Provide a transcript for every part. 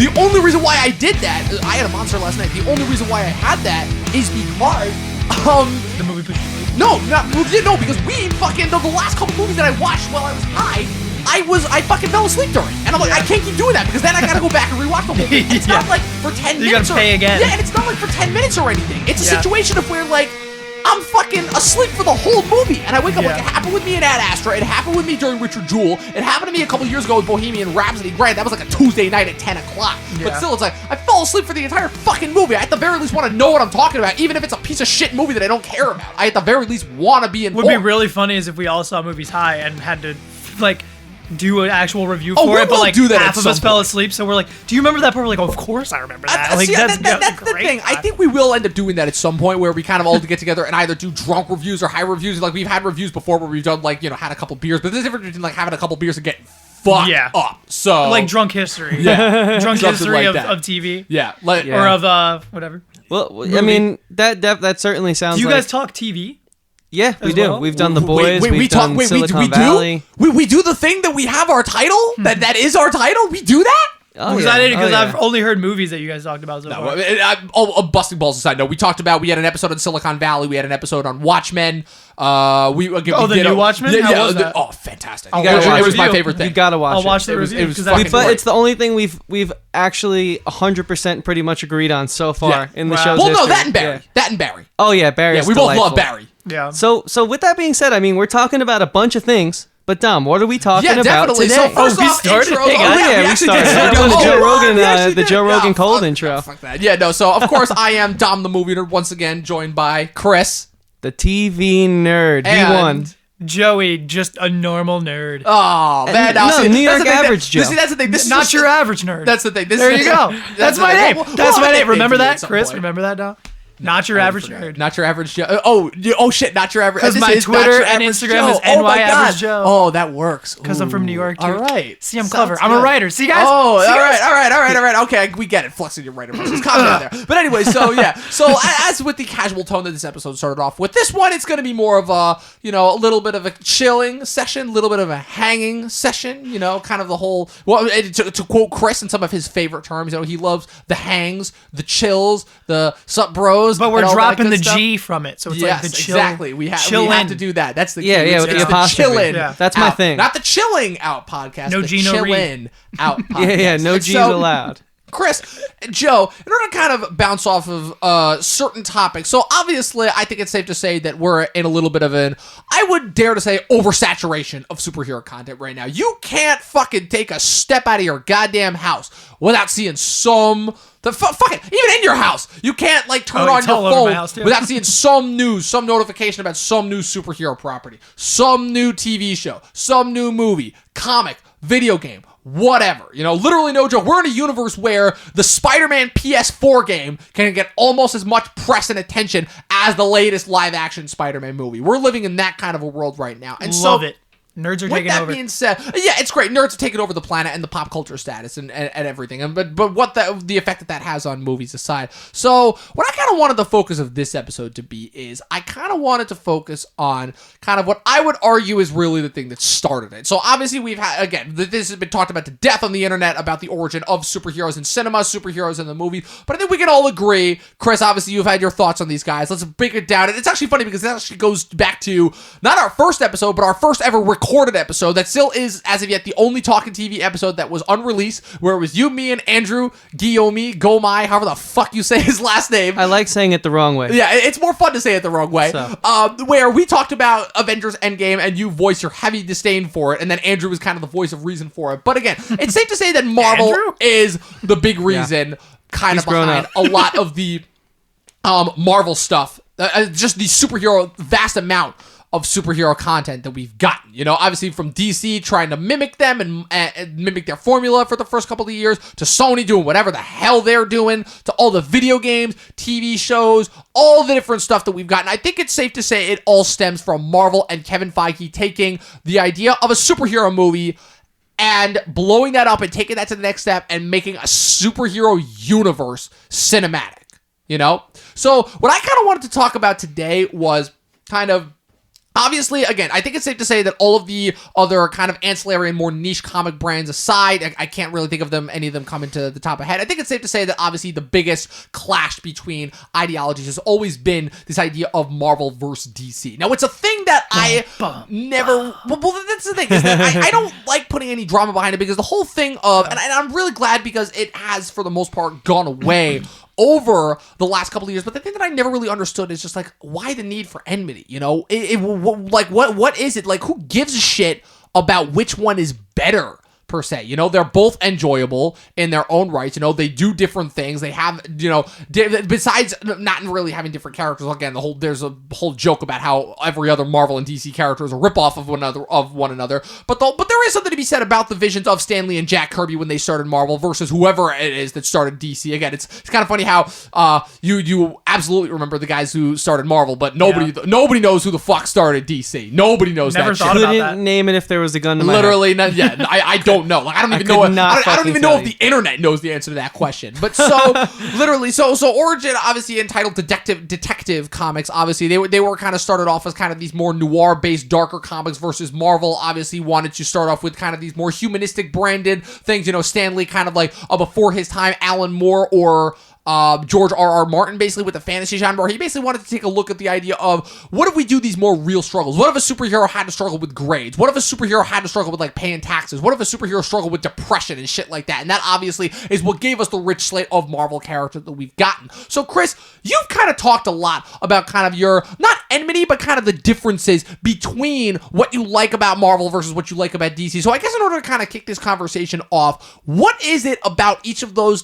The only reason why I did that, I had a monster last night. The only reason why I had that is because the movie pushed you. no, because we fucking the last couple movies that I watched while I was high, I fucking fell asleep during. And I'm like, I can't keep doing that because then I gotta go back and rewatch the whole thing. It's not like for 10 minutes. You gotta pay again. Yeah, and it's not like for 10 minutes or anything. It's a situation of where like I'm fucking asleep for the whole movie. And I wake up like, it happened with me in Ad Astra. It happened with me during Richard Jewell. It happened to me a couple years ago with Bohemian Rhapsody. Granted, that was like a Tuesday night at 10 o'clock. Yeah. But still, it's like, I fell asleep for the entire fucking movie. I at the very least want to know what I'm talking about, even if it's a piece of shit movie that I don't care about. I at the very least want to be informed. Would be really funny is if we all saw movies high and had to, like, do an actual review for it, but like do that half of us fell asleep, so we're like, do you remember that part? We're like, oh, of course I remember that. Like, that's great. the thing. I think we will end up doing that at some point where we kind of all get together and either do drunk reviews or high reviews. Like we've had reviews before where we've done like, had a couple beers, but there's a difference between like having a couple beers and getting fucked up. So like drunk history. Yeah. Drunk history like of TV. Yeah. Or of whatever. Well, movie. I mean, that certainly sounds Do you like... guys talk TV? Yeah, we do. well? We've done The Boys. We've done Silicon Valley. We do the thing that we have our title? that is our title? We do that? Oh, Because yeah. I didn't. Because Oh, yeah. I've only heard movies that you guys talked about so far. Busting balls aside, no. We talked about, we had an episode on Silicon Valley. We had an episode on Watchmen. The new Watchmen? Yeah, How was that? Fantastic. You gotta watch It was it. my favorite thing. You gotta watch I'll it. watch the It was review. 'cause fucking that's- But great. it's the only thing we've actually 100% pretty much agreed on so far in the Wow. show's Well, no, history. that and Barry. Yeah. That and Barry. Oh yeah, Barry. Yeah, we both love Barry. Yeah. So with that being said, I mean, we're talking about a bunch of things. But Dom, what are we talking Yeah, about definitely. today? So first we off, started? intros. Hey, guys. we actually started. did. We're doing the Joe Rogan, we actually the did. Joe Rogan No, cold fuck- intro. Fuck that. Yeah, no. So of course I am Dom the Movie Nerd once again, joined by Chris. The TV nerd. He And- won. Joey, just a normal nerd. Oh man, No, see, New York that's the thing average Joe. See, that's the thing. This is Not just- your average nerd. That's the thing. This there is, you go. That's my the thing. name. Well, That's my I name. Remember think that, at some Chris? point. Remember that, Dom? Not your average nerd. Not your average Joe. Oh shit, not your average. 'Cause this my is not Twitter your and average Instagram Joe. is Oh my NY Average God. Joe. Oh, that works. Because I'm from New York, too. All right. See, I'm Sounds clever. I'm a good. writer. See, guys? Oh, See, all guys? right. Okay, we get it. Flexing your writer versus. Calm down there. But anyway, so yeah. So as with the casual tone that this episode started off with, this one it's going to be more of a, a little bit of a chilling session, a little bit of a hanging session, kind of the whole, well, to quote Chris in some of his favorite terms, he loves the hangs, the chills, the sup bros. But we're and all that dropping good the stuff. G from it. So it's Yes, like the chill. exactly. We have to do that. That's the key. Yeah, with the It's apostrophe. chillin' Yeah. That's my out. thing. Not the chilling out podcast. No the G, no read. chillin' out podcast. Yeah, no And G's so, allowed. Chris, Joe, in order to kind of bounce off of certain topics, so obviously I think it's safe to say that we're in a little bit of an, I would dare to say, oversaturation of superhero content right now. You can't fucking take a step out of your goddamn house without seeing fuck it, even in your house, you can't turn on it's your all over my house, phone too. without seeing some news, some notification about some new superhero property, some new TV show, some new movie, comic, video game, whatever. Literally no joke. We're in a universe where the Spider-Man PS4 game can get almost as much press and attention as the latest live-action Spider-Man movie. We're living in that kind of a world right now. And Love it. Nerds are with taking that over. being said, yeah, it's great. Nerds are taking over the planet and the pop culture status and everything. But what the effect that has on movies aside. So what I kind of wanted the focus of this episode to be is I kind of wanted to focus on kind of what I would argue is really the thing that started it. So obviously we've had, again, this has been talked about to death on the internet about the origin of superheroes in cinema, superheroes in the movies. But I think we can all agree, Chris, obviously you've had your thoughts on these guys. Let's break it down. It's actually funny because that actually goes back to not our first episode, but our first ever recorded episode that still is, as of yet, the only Talking TV episode that was unreleased, where it was you, me, and Andrew Gomai, however the fuck you say his last name. I like saying it the wrong way. Yeah, it's more fun to say it the wrong way. So. Where we talked about Avengers Endgame and you voiced your heavy disdain for it, and then Andrew was kind of the voice of reason for it. But again, it's safe to say that Marvel Andrew? is the big reason kind He's of grown behind up. a lot of the Marvel stuff. Just the superhero, vast amount of superhero content that we've gotten. Obviously from DC trying to mimic them and mimic their formula for the first couple of years, to Sony doing whatever the hell they're doing, to all the video games, TV shows, all the different stuff that we've gotten. I think it's safe to say it all stems from Marvel and Kevin Feige taking the idea of a superhero movie and blowing that up and taking that to the next step and making a superhero universe cinematic. So what I kind of wanted to talk about today was kind of Obviously, again, I think it's safe to say that all of the other kind of ancillary and more niche comic brands aside, I can't really think of any of them coming to the top of head. I think it's safe to say that obviously the biggest clash between ideologies has always been this idea of Marvel versus DC. Now, it's a thing that I never... Well, that's the thing, is that I don't like putting any drama behind it, because the whole thing of... And I'm really glad, because it has, for the most part, gone away over the last couple of years. But the thing that I never really understood is just, like, why the need for enmity, you know? Like, what is it? Like, who gives a shit about which one is better, per se? You know, they're both enjoyable in their own rights. You know, they do different things. They have, you know, besides not really having different characters. Again, there's a whole joke about how every other Marvel and DC character is a ripoff of one another. But there is something to be said about the visions of Stan Lee and Jack Kirby when they started Marvel versus whoever it is that started DC. Again, it's kind of funny how you absolutely remember the guys who started Marvel, but nobody knows who the fuck started DC. Nobody knows Never that thought shit. about Couldn't that. name it if there was a gun to my head. Literally, I don't know. Like, I don't even know. I don't even know if the internet knows the answer to that question. But so literally, so Origin, obviously entitled Detective Comics. Obviously, they were kind of started off as kind of these more noir-based, darker comics, versus Marvel obviously wanted to start off with kind of these more humanistic branded things. You know, Stan Lee kind of like before his time, Alan Moore or George R.R. Martin, basically with the fantasy genre, where he basically wanted to take a look at the idea of, what if we do these more real struggles? What if a superhero had to struggle with grades? What if a superhero had to struggle with, like, paying taxes? What if a superhero struggled with depression and shit like that? And that obviously is what gave us the rich slate of Marvel characters that we've gotten. So, Chris, you've kind of talked a lot about kind of your, not enmity, but kind of the differences between what you like about Marvel versus what you like about DC. So I guess in order to kind of kick this conversation off, what is it about each of those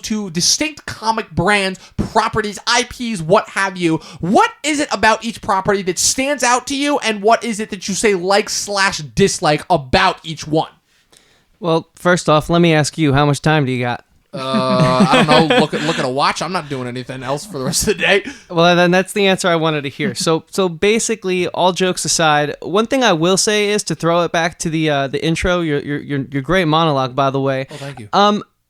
two distinct comic brands, properties, IPs, what have you? What is it about each property that stands out to you, and what is it that you say like/dislike about each one? Well, first off, let me ask you, how much time do you got? I don't know. Look at a watch. I'm not doing anything else for the rest of the day. Well, then that's the answer I wanted to hear. So basically, all jokes aside, one thing I will say is to throw it back to the intro. Your great monologue, by the way. Oh, thank you.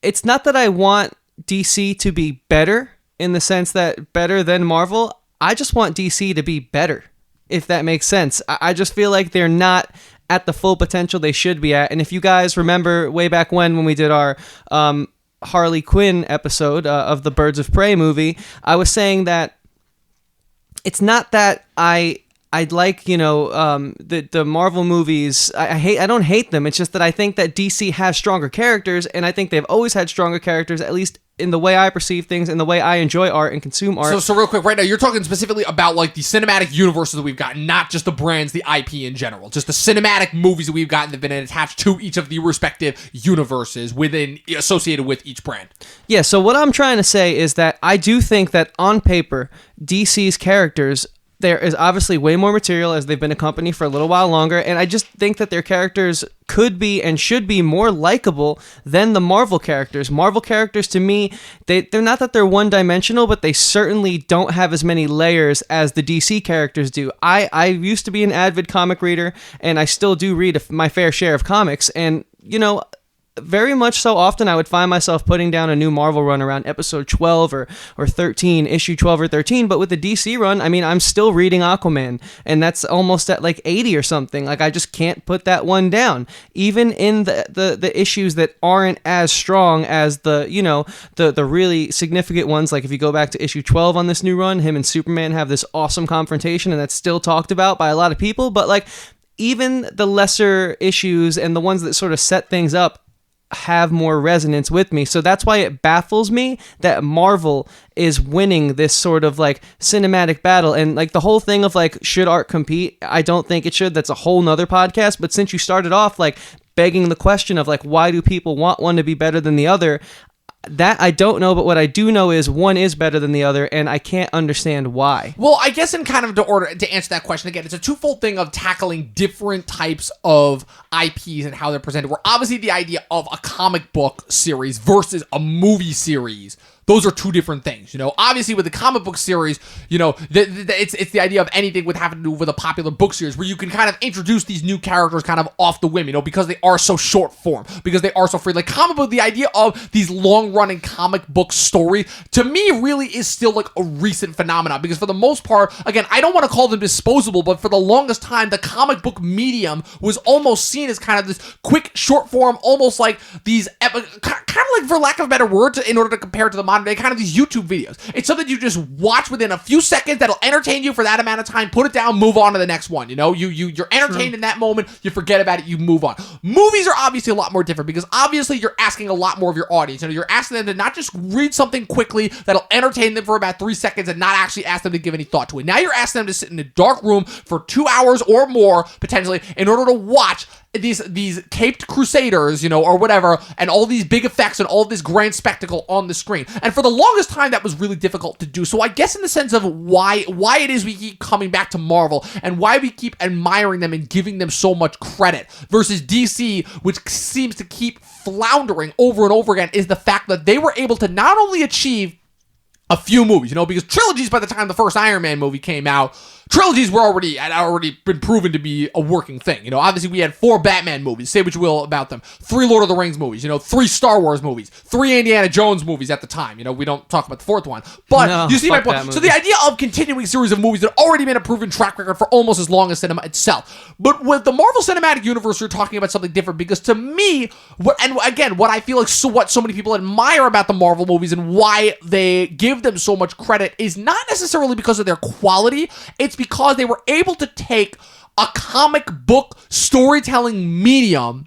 It's not that I want DC to be better in the sense that better than Marvel. I just want DC to be better, if that makes sense. I just feel like they're not at the full potential they should be at. And if you guys remember way back when we did our Harley Quinn episode of the Birds of Prey movie, I was saying that it's not that I'd like, the Marvel movies. I don't hate them. It's just that I think that DC has stronger characters, and I think they've always had stronger characters, at least in the way I perceive things and the way I enjoy art and consume art. So real quick, right now, you're talking specifically about, like, the cinematic universes that we've gotten, not just the brands, the IP in general, just the cinematic movies that we've gotten that have been attached to each of the respective universes associated with each brand. Yeah, so what I'm trying to say is that I do think that on paper, DC's characters, there is obviously way more material as they've been a company for a little while longer, and I just think that their characters could be and should be more likable than the Marvel characters. Marvel characters, to me, they're not that they're one-dimensional, but they certainly don't have as many layers as the DC characters do. I used to be an avid comic reader, and I still do read my fair share of comics, and, very much so often I would find myself putting down a new Marvel run around episode 12 or 13, issue 12 or 13, but with the DC run, I mean, I'm still reading Aquaman, and that's almost at like 80 or something. Like, I just can't put that one down. Even in the issues that aren't as strong as the really significant ones, like if you go back to issue 12 on this new run, him and Superman have this awesome confrontation, and that's still talked about by a lot of people, but like, even the lesser issues and the ones that sort of set things up have more resonance with me. So that's why it baffles me that Marvel is winning this sort of like cinematic battle. And like the whole thing of like, should art compete? I don't think it should. That's a whole nother podcast. But since you started off like begging the question of like, why do people want one to be better than the other? That I don't know, but what I do know is one is better than the other, and I can't understand why. Well, I guess in kind of to answer that question again, it's a twofold thing of tackling different types of IPs and how they're presented. Where obviously the idea of a comic book series versus a movie series those are two different things. Obviously with the comic book series, it's the idea of anything with having to do with a popular book series where you can kind of introduce these new characters kind of off the whim, because they are so short form, because they are so free. Like comic book, the idea of these long running comic book stories to me really is still like a recent phenomenon, because for the most part, again, I don't want to call them disposable, but for the longest time, the comic book medium was almost seen as kind of this quick short form, almost like these kind of like, for lack of a better word, in order to compare it to the modern day, kind of these YouTube videos. It's something you just watch within a few seconds that'll entertain you for that amount of time, put it down, move on to the next one. You're entertained in that moment, you forget about it, you move on. Movies are obviously a lot more different because obviously you're asking a lot more of your audience. You're asking them to not just read something quickly that'll entertain them for about 3 seconds and not actually ask them to give any thought to it. Now you're asking them to sit in a dark room for 2 hours or more, potentially, in order to watch these caped crusaders, or whatever, and all these big effects and all this grand spectacle on the screen. And for the longest time, that was really difficult to do. So I guess in the sense of why it is we keep coming back to Marvel and why we keep admiring them and giving them so much credit versus DC, which seems to keep floundering over and over again, is the fact that they were able to not only achieve a few movies, because trilogies, by the time the first Iron Man movie came out, trilogies had already been proven to be a working thing. Obviously we had 4 Batman movies, say what you will about them, 3 Lord of the Rings movies, 3 Star Wars movies, 3 Indiana Jones movies at the time. We don't talk about the 4th one, but you see my point. So the idea of continuing series of movies that already been a proven track record for almost as long as cinema itself. But with the Marvel Cinematic Universe, you're talking about something different, because to me, what I feel like what so many people admire about the Marvel movies and why they give them so much credit is not necessarily because of their quality, it's because they were able to take a comic book storytelling medium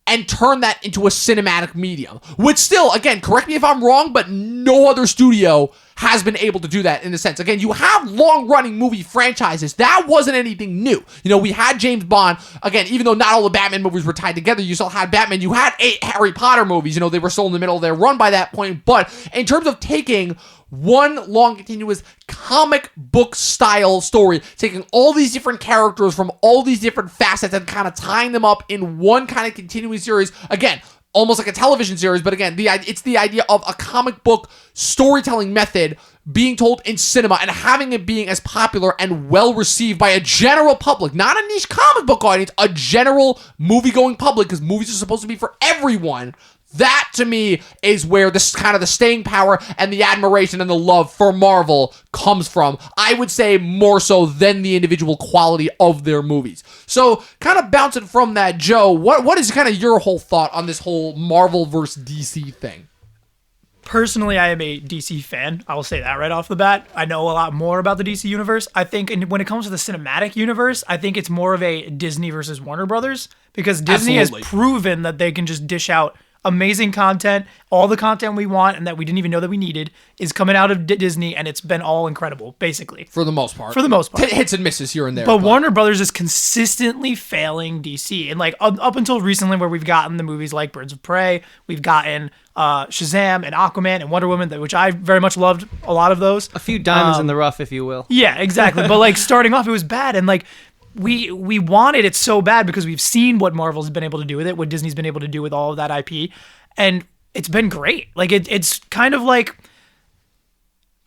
and turn that into a cinematic medium, which still, again, correct me if I'm wrong, but no other studio has been able to do that in a sense. Again, you have long-running movie franchises. That wasn't anything new. We had James Bond. Again, even though not all the Batman movies were tied together, you still had Batman. You had 8 Harry Potter movies. They were still in the middle of their run by that point. But in terms of taking one long continuous comic book style story, taking all these different characters from all these different facets and kind of tying them up in one kind of continuing series, again, almost like a television series, but again, it's the idea of a comic book storytelling method being told in cinema and having it being as popular and well received by a general public, not a niche comic book audience, a general movie-going public, because movies are supposed to be for everyone. That, to me, is where this kind of the staying power and the admiration and the love for Marvel comes from. I would say more so than the individual quality of their movies. So, kind of bouncing from that, Joe, what is kind of your whole thought on this whole Marvel versus DC thing? Personally, I am a DC fan. I will say that right off the bat. I know a lot more about the DC universe. I think when it comes to the cinematic universe, I think it's more of a Disney versus Warner Brothers, because Disney has proven that they can just dish out amazing content, all the content we want and that we didn't even know that we needed is coming out of Disney, and it's been all incredible, basically. For the most part. Hits and misses here and there. But Warner Brothers is consistently failing DC. And like up until recently, where we've gotten the movies like Birds of Prey, we've gotten Shazam and Aquaman and Wonder Woman, which I very much loved a lot of those. A few diamonds in the rough, if you will. Yeah, exactly. But like starting off, it was bad. And like, we wanted it so bad because we've seen what Marvel's been able to do with it, what Disney's been able to do with all of that IP, and it's been great. Like it's kind of like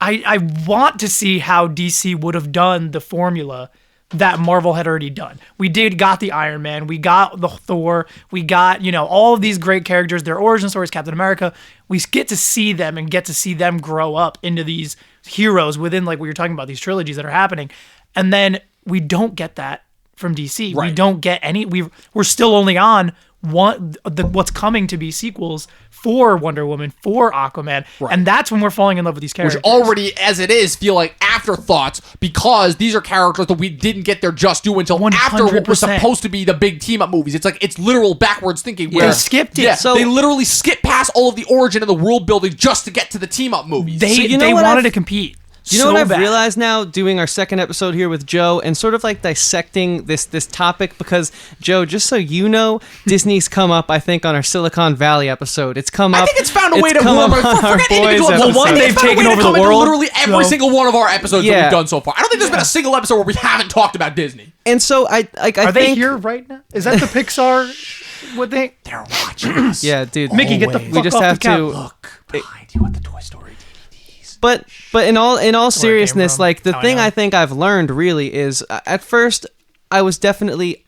I want to see how DC would have done the formula that Marvel had already done. We got the Iron Man, we got the Thor, we got, all of these great characters, their origin stories, Captain America. We get to see them and get to see them grow up into these heroes within, like what you're talking about, these trilogies that are happening. And then we don't get that from DC. Right. We don't get any. We're still only on what's coming to be sequels for Wonder Woman, for Aquaman, right. And that's when we're falling in love with these characters. Which already, as it is, feel like afterthoughts, because these are characters that we didn't get their just due until 100%. After what was supposed to be the big team up movies. It's literal backwards thinking. Where they skipped it. Yeah, so they literally skipped past all of the origin of the world building just to get to the team up movies. They wanted to compete. You know what I've realized now, doing our second episode here with Joe, and sort of like dissecting this topic, because, Joe, just so you know, Disney's come up, I think, on our Silicon Valley episode. It's come up. I think it's found a way to warm forget individual episodes. Well, one, they've taken over the world. Literally every single one of our episodes that we've done so far. I don't think there's been a single episode where we haven't talked about Disney. And so I think... Are they here right now? Is that the Pixar... What they're watching us. Yeah, dude. Mickey, get the fuck off the couch. Look behind you at the Toy Story. But in all seriousness, from, like the how I thing know. I think I've learned really is at first I was definitely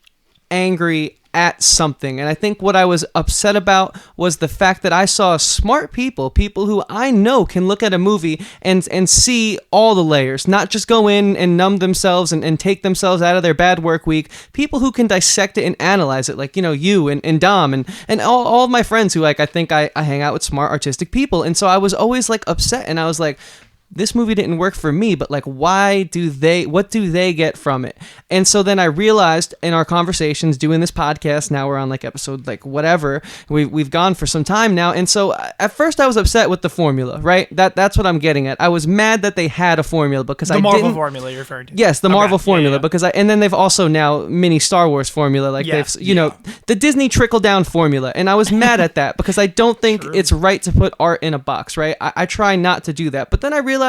angry at something, and I think what I was upset about was the fact that I saw smart people who I know can look at a movie and see all the layers, not just go in and numb themselves and take themselves out of their bad work week. People who can dissect it and analyze it, like, you know, you and Dom and all of my friends who, like, I think I hang out with smart artistic people. And so I was always like upset, and I was like, this movie didn't work for me, but like, what do they get from it? And so then I realized in our conversations doing this podcast, now we're on like episode like whatever, we've gone for some time now. And so at first I was upset with the formula, right? That's what I'm getting at. I was mad that they had a formula because The Marvel formula you're referring to. Yes, the Okay. Marvel formula, Yeah. because and then they've also now mini Star Wars formula, like Yeah. they've, you know, the Disney trickle down formula, and I was mad at that because I don't think it's right to put art in a box, right? I try not to do that, but then I realized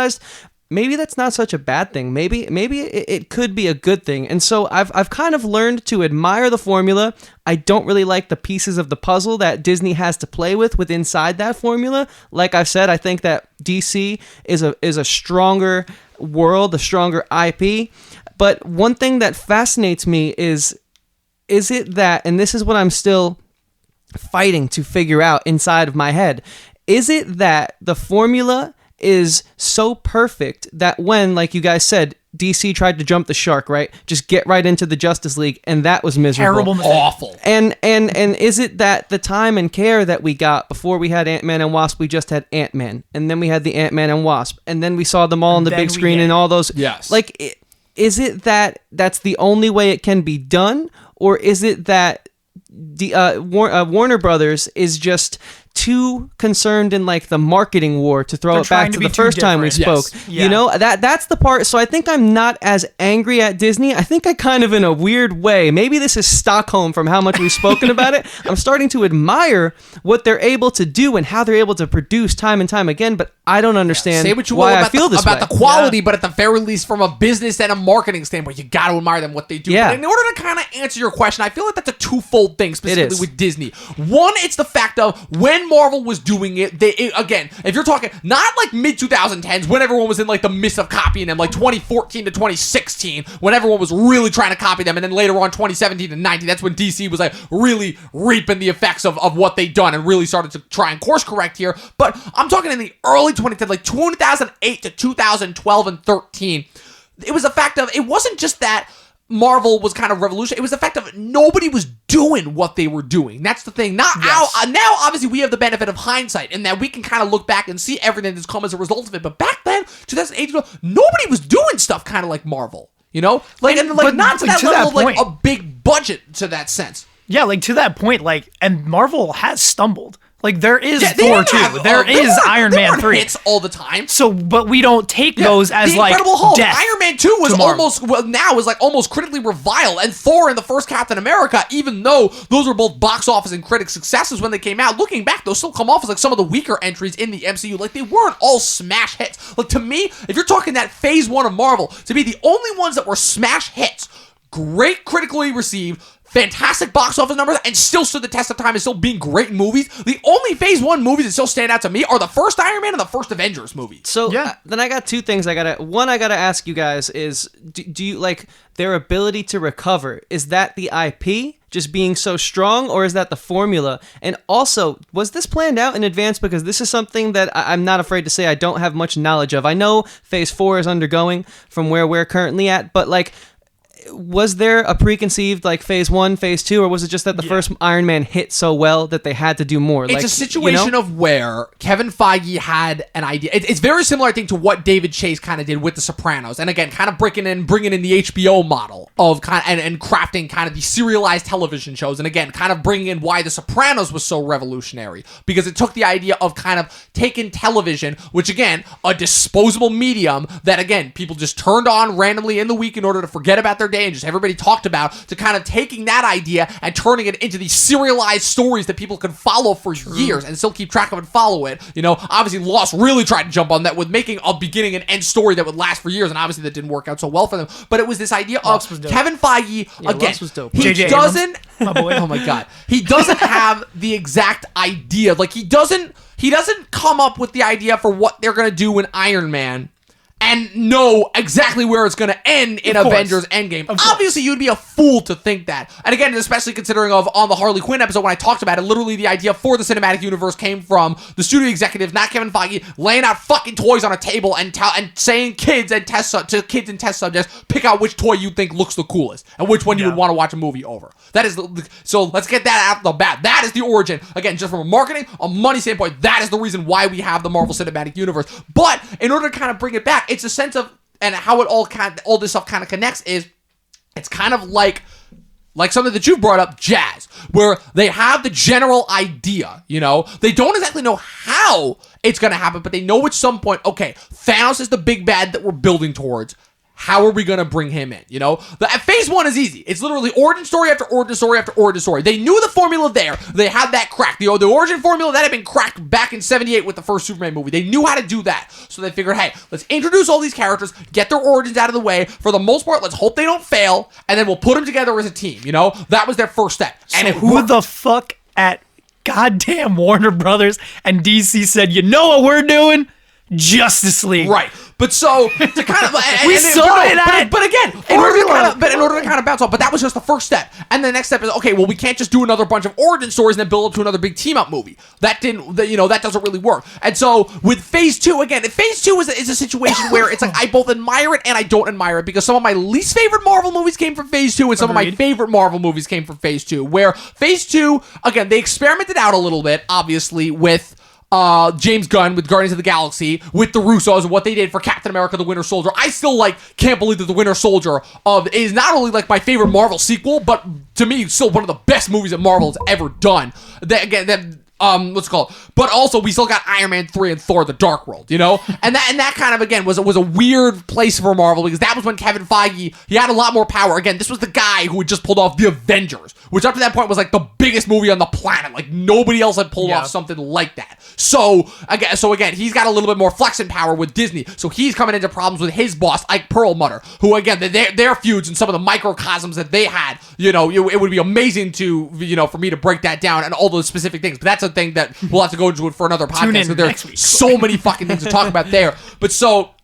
maybe that's not such a bad thing. Maybe it could be a good thing, and so I've kind of learned to admire the formula. I don't really like the pieces of the puzzle that Disney has to play with inside that formula. Like I've said, I think that DC is a stronger world, a stronger IP. But one thing that fascinates me is it that, and this is what I'm still fighting to figure out inside of my head, is it that the formula is so perfect that when, like you guys said, DC tried to jump the shark, right? Just get right into the Justice League, and that was miserable. Terrible mistake. Awful. And is it that the time and care that we got before we had Ant-Man and Wasp, we just had Ant-Man, and then we had the Ant-Man and Wasp, and then we saw them all on the then big we screen get- and all those. Yes. Like, is it that that's the only way it can be done, or is it that the Warner Brothers is just too concerned in like the marketing war to throw They're it back trying to to the be too first time we different. spoke? Yes. Yeah. You know, that's the part. So I think I'm not as angry at Disney. I think I kind of, in a weird way, maybe this is Stockholm from how much we've spoken about it. I'm starting to admire what they're able to do and how they're able to produce time and time again, but I don't understand Say what you will why about, I feel the, this about way. the quality, but at the very least, from a business and a marketing standpoint, you got to admire them what they do. Yeah. But in order to kind of answer your question, I feel like that's a twofold thing, specifically is. with Disney. One, it's the fact of when Marvel was doing it, again, if you're talking not like mid 2010s when everyone was in like the midst of copying them, like 2014 to 2016, when everyone was really trying to copy them, and then later on 2017 to 19, that's when DC was like really reaping the effects of what they'd done and really started to try and course correct here. But I'm talking in the early 2010s, like 2008 to 2012 and 13. It was a fact of, it wasn't just that Marvel was kind of revolutionary. It was the fact of nobody was doing what they were doing. That's the thing. Now, obviously, we have the benefit of hindsight in that we can kind of look back and see everything that's come as a result of it. But back then, 2008, nobody was doing stuff kind of like Marvel. You know, like and like but, not to like, that to level that of like point- a big budget to that sense. Yeah, like to that point, like, and Marvel has stumbled. Like there is Yeah, they Thor didn't 2, have- there they is weren't- Iron they Man weren't 3. hits all the time. So, but we don't take those as the like Incredible Hulk, death. Iron Man 2 was to Marvel. almost now is like almost critically reviled, and Thor and the first Captain America, even though those were both box office and critic successes when they came out, looking back, those still come off as like some of the weaker entries in the MCU. Like they weren't all smash hits. Like to me, if you're talking that phase 1 of Marvel, to me the only ones that were smash hits, great critically received, fantastic box office numbers, and still stood the test of time and still being great movies. The only phase 1 movies that still stand out to me are the first Iron Man and the first Avengers movie. So Yeah. then I got two things I gotta ask you guys is do you like their ability to recover? Is that the IP just being so strong, or is that the formula? And also, was this planned out in advance? Because this is something that I'm not afraid to say I don't have much knowledge of. I know phase 4 is undergoing from where we're currently at, but like, was there a preconceived like phase 1, phase 2, or was it just that the first Iron Man hit so well that they had to do more? It's like, a situation of where Kevin Feige had an idea. It's very similar, I think, to what David Chase kind of did with The Sopranos. And again, kind of bringing in the HBO model of kind of, and crafting kind of the serialized television shows. And again, kind of bringing in why The Sopranos was so revolutionary, because it took the idea of kind of taking television, which again, a disposable medium that again, people just turned on randomly in the week in order to forget about their day and just everybody talked about, to kind of taking that idea and turning it into these serialized stories that people can follow for years and still keep track of and follow it. Obviously Lost really tried to jump on that with making a beginning and end story that would last for years, and obviously that didn't work out so well for them. But it was this idea of Kevin Feige, again, Lost was dope. he J.J. doesn't, My boy. oh my God, he doesn't have the exact idea. Like, he doesn't come up with the idea for what they're going to do in Iron Man and know exactly where it's going to end in Avengers Endgame. Obviously, you'd be a fool to think that. And again, especially considering on the Harley Quinn episode when I talked about it, literally the idea for the cinematic universe came from the studio executives, not Kevin Feige, laying out fucking toys on a table and saying to kids and test subjects, pick out which toy you think looks the coolest and which one you would want to watch a movie over. That is so let's get that out the bat. That is the origin. Again, just from a marketing, a money standpoint, that is the reason why we have the Marvel Cinematic Universe. But in order to kind of bring it back, it's a sense of, and how it all this stuff kind of connects is, it's kind of like something that you brought up, jazz, where they have the general idea, they don't exactly know how it's going to happen, but they know at some point, okay, Thanos is the big bad that we're building towards. How are we going to bring him in? Phase 1 is easy. It's literally origin story after origin story after origin story. They knew the formula there. They had that cracked. The origin formula, that had been cracked back in 78 with the first Superman movie. They knew how to do that. So they figured, hey, let's introduce all these characters, get their origins out of the way. For the most part, let's hope they don't fail, and then we'll put them together as a team. That was their first step. And so who the fuck at goddamn Warner Brothers and DC said, you know what we're doing? Justice League. Right. But so to kind of we saw it. But again, in order to kind of bounce off, but that was just the first step. And the next step is, okay, well, we can't just do another bunch of origin stories and then build up to another big team up movie. That doesn't really work. And so with Phase 2, again, Phase 2 is a situation where it's like I both admire it and I don't admire it, because some of my least favorite Marvel movies came from Phase 2 and some of my favorite Marvel movies came from Phase 2. Where Phase 2, again, they experimented out a little bit, obviously, with James Gunn with Guardians of the Galaxy, with the Russos and what they did for Captain America the Winter Soldier. I still can't believe that the Winter Soldier is not only my favorite Marvel sequel, but to me still one of the best movies that Marvel has ever done. What's it called? But also we still got Iron Man 3 and Thor: The Dark World, and that kind of, again, was a weird place for Marvel, because that was when Kevin Feige, he had a lot more power. Again, this was the guy who had just pulled off The Avengers, which up to that point was the biggest movie on the planet. Nobody else had pulled off something like that. So again, he's got a little bit more flexing power with Disney. So he's coming into problems with his boss, Ike Perlmutter, who, again, their feuds and some of the microcosms that they had, it would be amazing to, for me to break that down and all those specific things. But that's a thing that we'll have to go into it for another podcast, because there's so many fucking things to talk about there. But so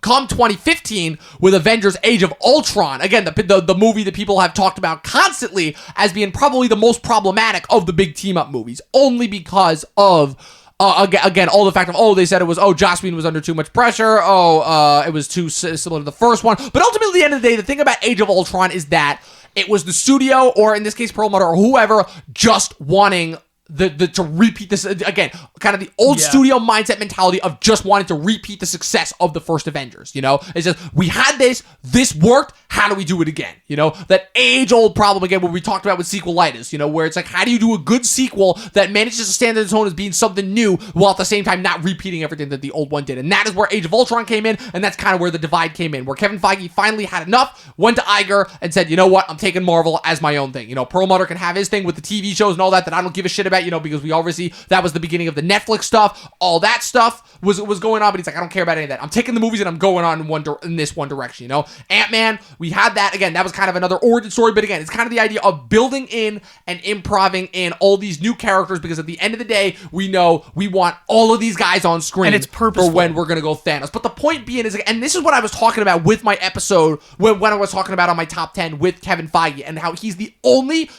come 2015 with Avengers Age of Ultron, again, the movie that people have talked about constantly as being probably the most problematic of the big team-up movies, only because of again, all the fact of, they said it was, Joss Whedon was under too much pressure, it was too similar to the first one. But ultimately, at the end of the day, the thing about Age of Ultron is that it was the studio, or in this case Perlmutter or whoever, just wanting to repeat this again, kind of the old studio mindset mentality of just wanting to repeat the success of the first Avengers. It's just, we had this worked, how do we do it again? That age-old problem again, what we talked about with sequelitis, where it's how do you do a good sequel that manages to stand on its own as being something new, while at the same time not repeating everything that the old one did. And that is where Age of Ultron came in, and that's kind of where the divide came in, where Kevin Feige finally had enough, went to Iger and said, you know what, I'm taking Marvel as my own thing. Perlmutter can have his thing with the TV shows and all that I don't give a shit about, because we obviously, that was the beginning of the Netflix stuff. All that stuff was going on, but he's I don't care about any of that. I'm taking the movies and I'm going on in this one direction, Ant-Man, we had that. Again, that was kind of another origin story, but again, it's kind of the idea of building in and improving in all these new characters, because at the end of the day, we know we want all of these guys on screen, and it's purposeful for when we're going to go Thanos. But the point being is, and this is what I was talking about with my episode, when I was talking about on my top 10 with Kevin Feige, and how he's the only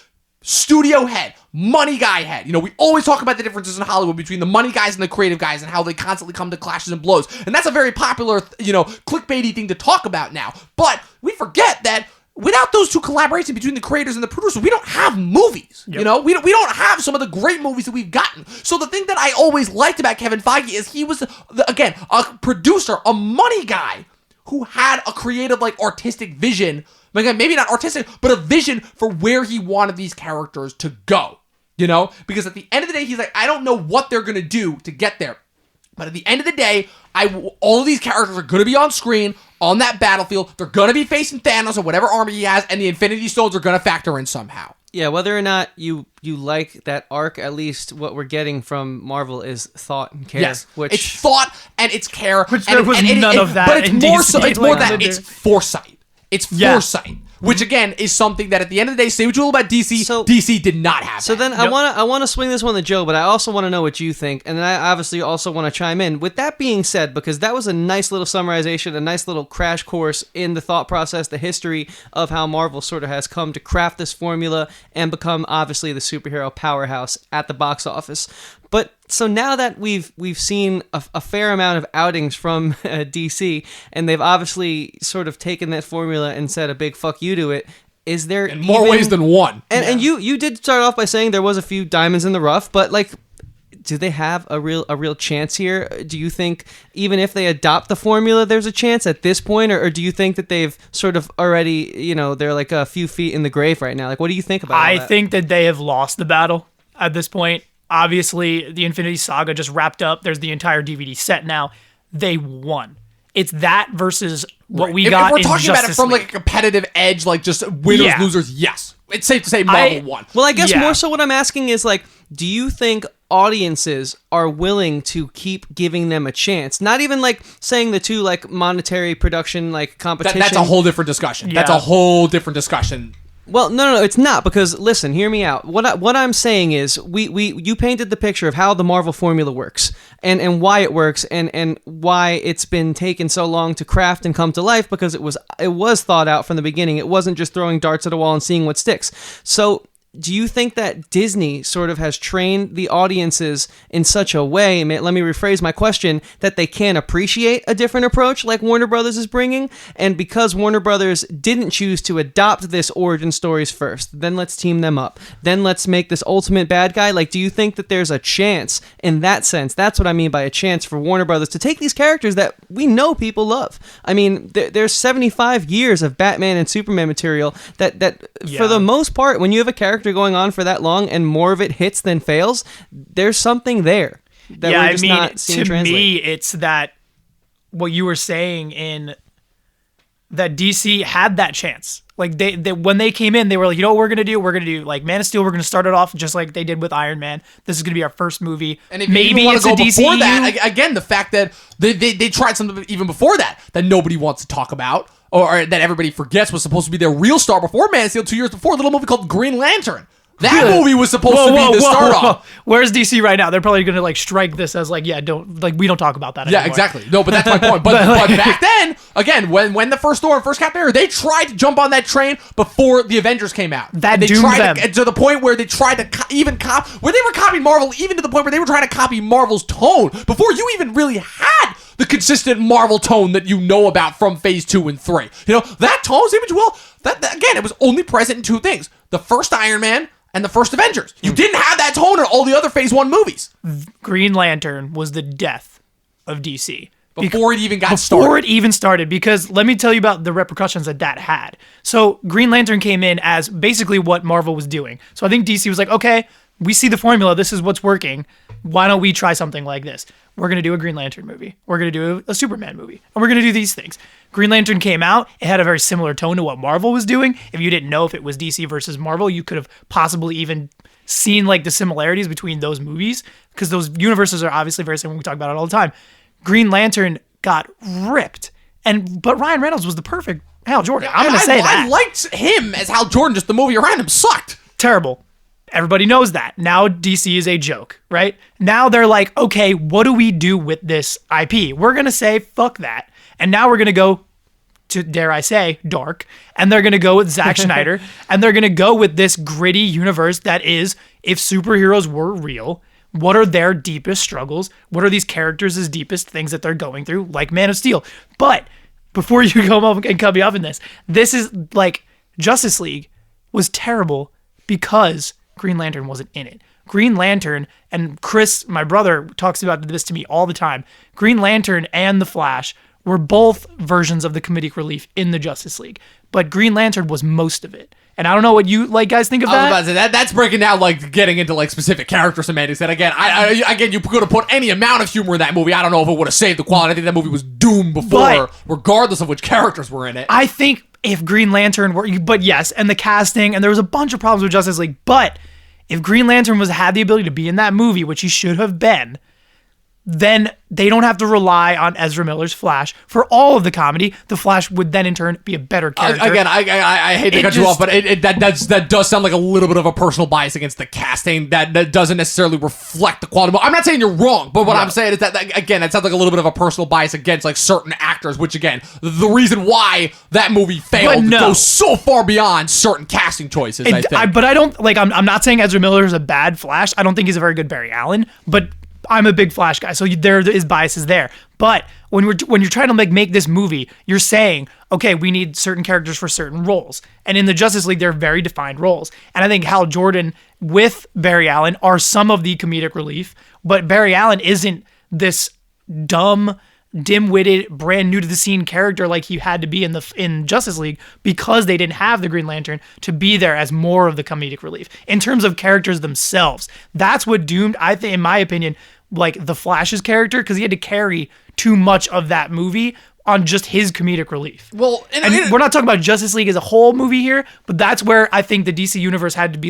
studio head, money guy head. We always talk about the differences in Hollywood between the money guys and the creative guys, and how they constantly come to clashes and blows. And that's a very popular, clickbaity thing to talk about now. But we forget that without those two collaborations between the creators and the producers, we don't have movies. Yep. We don't have some of the great movies that we've gotten. So the thing that I always liked about Kevin Feige is he was, again, a producer, a money guy who had a creative, artistic vision. Again, maybe not artistic, but a vision for where he wanted these characters to go, Because at the end of the day, he's I don't know what they're going to do to get there. But at the end of the day, all of these characters are going to be on screen. on that battlefield. They're going to be facing Thanos or whatever army he has, and the Infinity Stones are going to factor in somehow. Yeah, whether or not you like that arc, at least what we're getting from Marvel is thought and care. Yes, which it's thought and it's care. Which and there was none of that But it's in more DC, so. It's more like, that it's foresight. It's foresight, which again is something that at the end of the day, say what you will about DC, DC did not have. So then I want to swing this one to Joe, but I also want to know what you think, and then I obviously also want to chime in. With that being said, because that was a nice little summarization, a nice little crash course in the thought process, the history of how Marvel sort of has come to craft this formula and become obviously the superhero powerhouse at the box office. But so now that we've seen a fair amount of outings from DC, and they've obviously sort of taken that formula and said a big fuck you to it, is there in more ways than one? And you did start off by saying there was a few diamonds in the rough, but like, do they have a real chance here? Do you think even if they adopt the formula, there's a chance at this point, or do you think that they've sort of already, they're like a few feet in the grave right now? Like, what do you think about I think that they have lost the battle at this point. Obviously, the Infinity Saga just wrapped up. There's the entire DVD set now. They won. It's that versus what we got. If we're talking about it from League. like a competitive edge, like just winners, losers, yes. It's safe to say Marvel won. Well, I guess more so what I'm asking is like, do you think audiences are willing to keep giving them a chance? Not even like saying the two like monetary production like competition. That's a whole different discussion. Yeah. That's a whole different discussion. Well, no, it's not, because listen, hear me out. What I'm saying is, you painted the picture of how the Marvel formula works, and why it works, and why it's been taken so long to craft and come to life, because it was thought out from the beginning. It wasn't just throwing darts at a wall and seeing what sticks. So, do you think that Disney sort of has trained the audiences in such a way, let me rephrase my question, that they can appreciate a different approach like Warner Brothers is bringing? And because Warner Brothers didn't choose to adopt this origin stories first, then let's team them up. Then let's make this ultimate bad guy. Like, do you think that there's a chance in that sense? That's what I mean by a chance for Warner Brothers to take these characters that we know people love. I mean, there's 75 years of Batman and Superman material that for the most part, when you have a character going on for that long and more of it hits than fails, there's something there that we're just not seeing translate. To me, it's that what you were saying in that DC had that chance. Like they when they came in, they were like, you know what we're gonna do? We're gonna do like Man of Steel. We're gonna start it off just like they did with Iron Man. This is gonna be our first movie. And if maybe you want it's to a go DCU. before that, again, the fact that they tried something even before that nobody wants to talk about, or that everybody forgets was supposed to be their real star before Man of Steel 2 years before, a little movie called Green Lantern. That movie was supposed to be the start off. Where's DC right now? They're probably going to like strike this as like, we don't talk about that anymore. Yeah, exactly. No, but that's my point. But back then, again, when the first Thor and first Captain America, they tried to jump on that train before the Avengers came out. That they doomed tried them. to the point where they tried to where they were copying Marvel, even to the point where they were trying to copy Marvel's tone before you even really had the consistent Marvel tone that you know about from Phase 2 and 3. That tone, say what you will, that again, it was only present in two things: the first Iron Man and the first Avengers. You didn't have that tone in all the other Phase 1 movies. Green Lantern was the death of DC. Before it even got started. Before it even started, because let me tell you about the repercussions that had. So Green Lantern came in as basically what Marvel was doing. So I think DC was like, okay, we see the formula. This is what's working. Why don't we try something like this? We're going to do a Green Lantern movie. We're going to do a Superman movie. And we're going to do these things. Green Lantern came out. It had a very similar tone to what Marvel was doing. If you didn't know if it was DC versus Marvel, you could have possibly even seen like the similarities between those movies, because those universes are obviously very similar. We talk about it all the time. Green Lantern got ripped. But Ryan Reynolds was the perfect Hal Jordan. I'm going to say that. I liked him as Hal Jordan, just the movie around him sucked. Terrible. Everybody knows that. Now DC is a joke, right? Now they're like, okay, what do we do with this IP? We're going to say, fuck that. And now we're going to go to, dare I say, dark. And they're going to go with Zack Snyder. And they're going to go with this gritty universe that is, if superheroes were real, what are their deepest struggles? What are these characters' deepest things that they're going through? Like Man of Steel. But before you come up and cut me off in this is like Justice League was terrible because Green Lantern wasn't in it. Green Lantern, and Chris, my brother, talks about this to me all the time. Green Lantern and The Flash were both versions of the comedic relief in the Justice League, but Green Lantern was most of it. And I don't know what you guys think of I was that. about to say that's breaking down getting into specific character semantics. And again, again, you could have put any amount of humor in that movie. I don't know if it would have saved the quality. I think that movie was doomed before, regardless of which characters were in it. I think if Green Lantern were, but yes, and the casting, and there was a bunch of problems with Justice League, but if Green Lantern had the ability to be in that movie, which he should have been, then they don't have to rely on Ezra Miller's Flash for all of the comedy. The Flash would then in turn be a better character. Again, I hate to cut you off, but that does sound like a little bit of a personal bias against the casting. That doesn't necessarily reflect the quality. I'm not saying you're wrong, but what I'm saying is that again, that sounds like a little bit of a personal bias against certain actors. Which again, the reason why that movie failed goes so far beyond certain casting choices. I think. But I don't I'm not saying Ezra Miller is a bad Flash. I don't think he's a very good Barry Allen, but I'm a big Flash guy, so there is biases there. But when you're trying to make this movie, you're saying, okay, we need certain characters for certain roles. And in the Justice League, they're very defined roles. And I think Hal Jordan with Barry Allen are some of the comedic relief, but Barry Allen isn't this dumb, dim-witted, brand new to the scene character like he had to be in Justice League, because they didn't have the Green Lantern to be there as more of the comedic relief. In terms of characters themselves, that's what doomed, I think, in my opinion, the Flash's character, because he had to carry too much of that movie on just his comedic relief. Well, and we're not talking about Justice League as a whole movie here, but that's where I think the DC universe had to be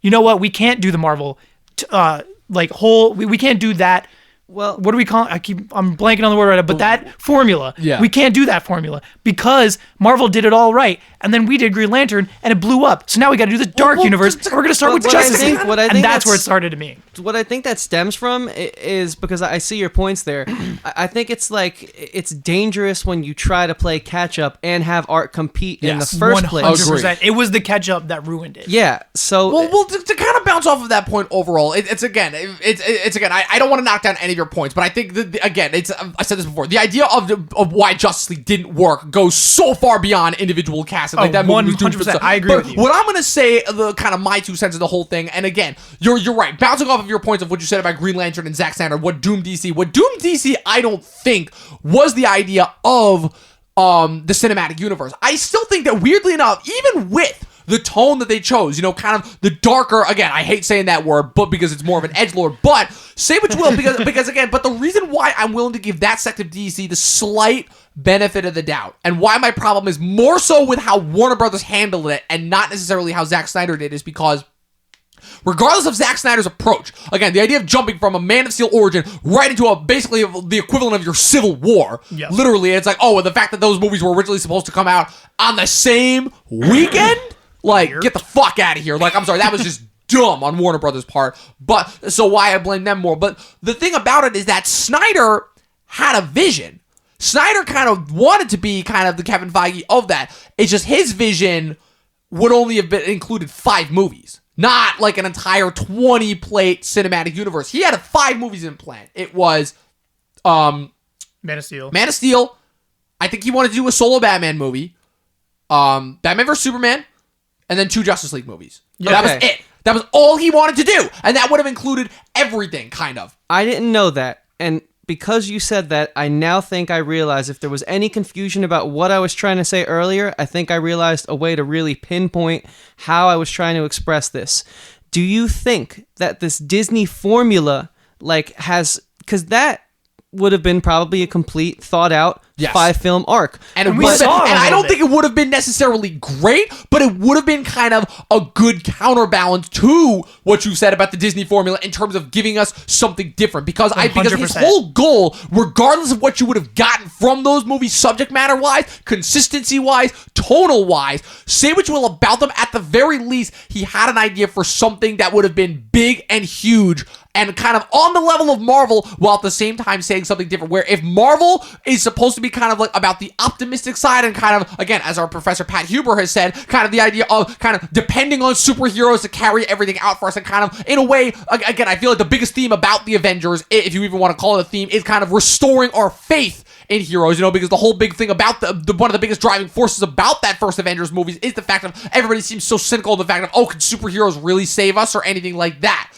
you know what, we can't do the Marvel we can't do that. Well, what do we call it? I'm blanking on the word right now, but that formula, we can't do that formula because Marvel did it all right, and then we did Green Lantern, and it blew up. So now we got to do the dark universe, and we're going to start with Justice League, and that's where it started to me. What I think that stems from is because I see your points there. I think it's it's dangerous when you try to play catch up and have art compete in the first place. 100%. It was the catch up that ruined it. Yeah. So well, to kind of bounce off of that point overall, it's again. I don't want to knock down any of your points, but I think again, I said this before. The idea of why Justice League didn't work goes so far beyond individual casting. That movie was 100%. I agree with you. What I'm gonna say, the kind of my 2 cents of the whole thing, and again, you're right. Bouncing off of your points of what you said about Green Lantern and Zack Snyder, what doomed DC, I don't think was the idea of the cinematic universe. I still think that weirdly enough, even with the tone that they chose, kind of the darker, again, I hate saying that word, but because it's more of an edgelord, but say what you will, because again, but the reason why I'm willing to give that sect of DC the slight benefit of the doubt, and why my problem is more so with how Warner Brothers handled it and not necessarily how Zack Snyder did, is because regardless of Zack Snyder's approach, again, the idea of jumping from a Man of Steel origin right into basically the equivalent of your Civil War, literally, it's the fact that those movies were originally supposed to come out on the same weekend, get the fuck out of here. I'm sorry, that was just dumb on Warner Brothers' part, but so why I blame them more. But the thing about it is that Snyder had a vision. Snyder kind of wanted to be kind of the Kevin Feige of that. It's just his vision would only have included 5 movies. Not an entire 20-plate cinematic universe. He had 5 movies in plan. It was Man of Steel. I think he wanted to do a solo Batman movie. Batman vs. Superman. And then 2 Justice League movies. Yeah, that was it. That was all he wanted to do. And that would have included everything, kind of. I didn't know that. And because you said that, I now think I realize if there was any confusion about what I was trying to say earlier, I think I realized a way to really pinpoint how I was trying to express this. Do you think that this Disney formula, has... Because that would have been probably a complete, thought-out 5-film arc. And I don't think it would have been necessarily great, but it would have been kind of a good counterbalance to what you said about the Disney formula in terms of giving us something different. Because his whole goal, regardless of what you would have gotten from those movies, subject matter-wise, consistency-wise, tonal-wise, say what you will about them, at the very least, he had an idea for something that would have been big and huge and kind of on the level of Marvel, while at the same time saying something different. Where if Marvel is supposed to be kind of about the optimistic side and kind of, again, as our professor Pat Huber has said, kind of the idea of kind of depending on superheroes to carry everything out for us, and kind of, in a way, again, I feel like the biggest theme about the Avengers, if you even want to call it a theme, is kind of restoring our faith in heroes, because the whole big thing about the one of the biggest driving forces about that first Avengers movies is the fact of everybody seems so cynical in the fact of, oh, can superheroes really save us or anything like that,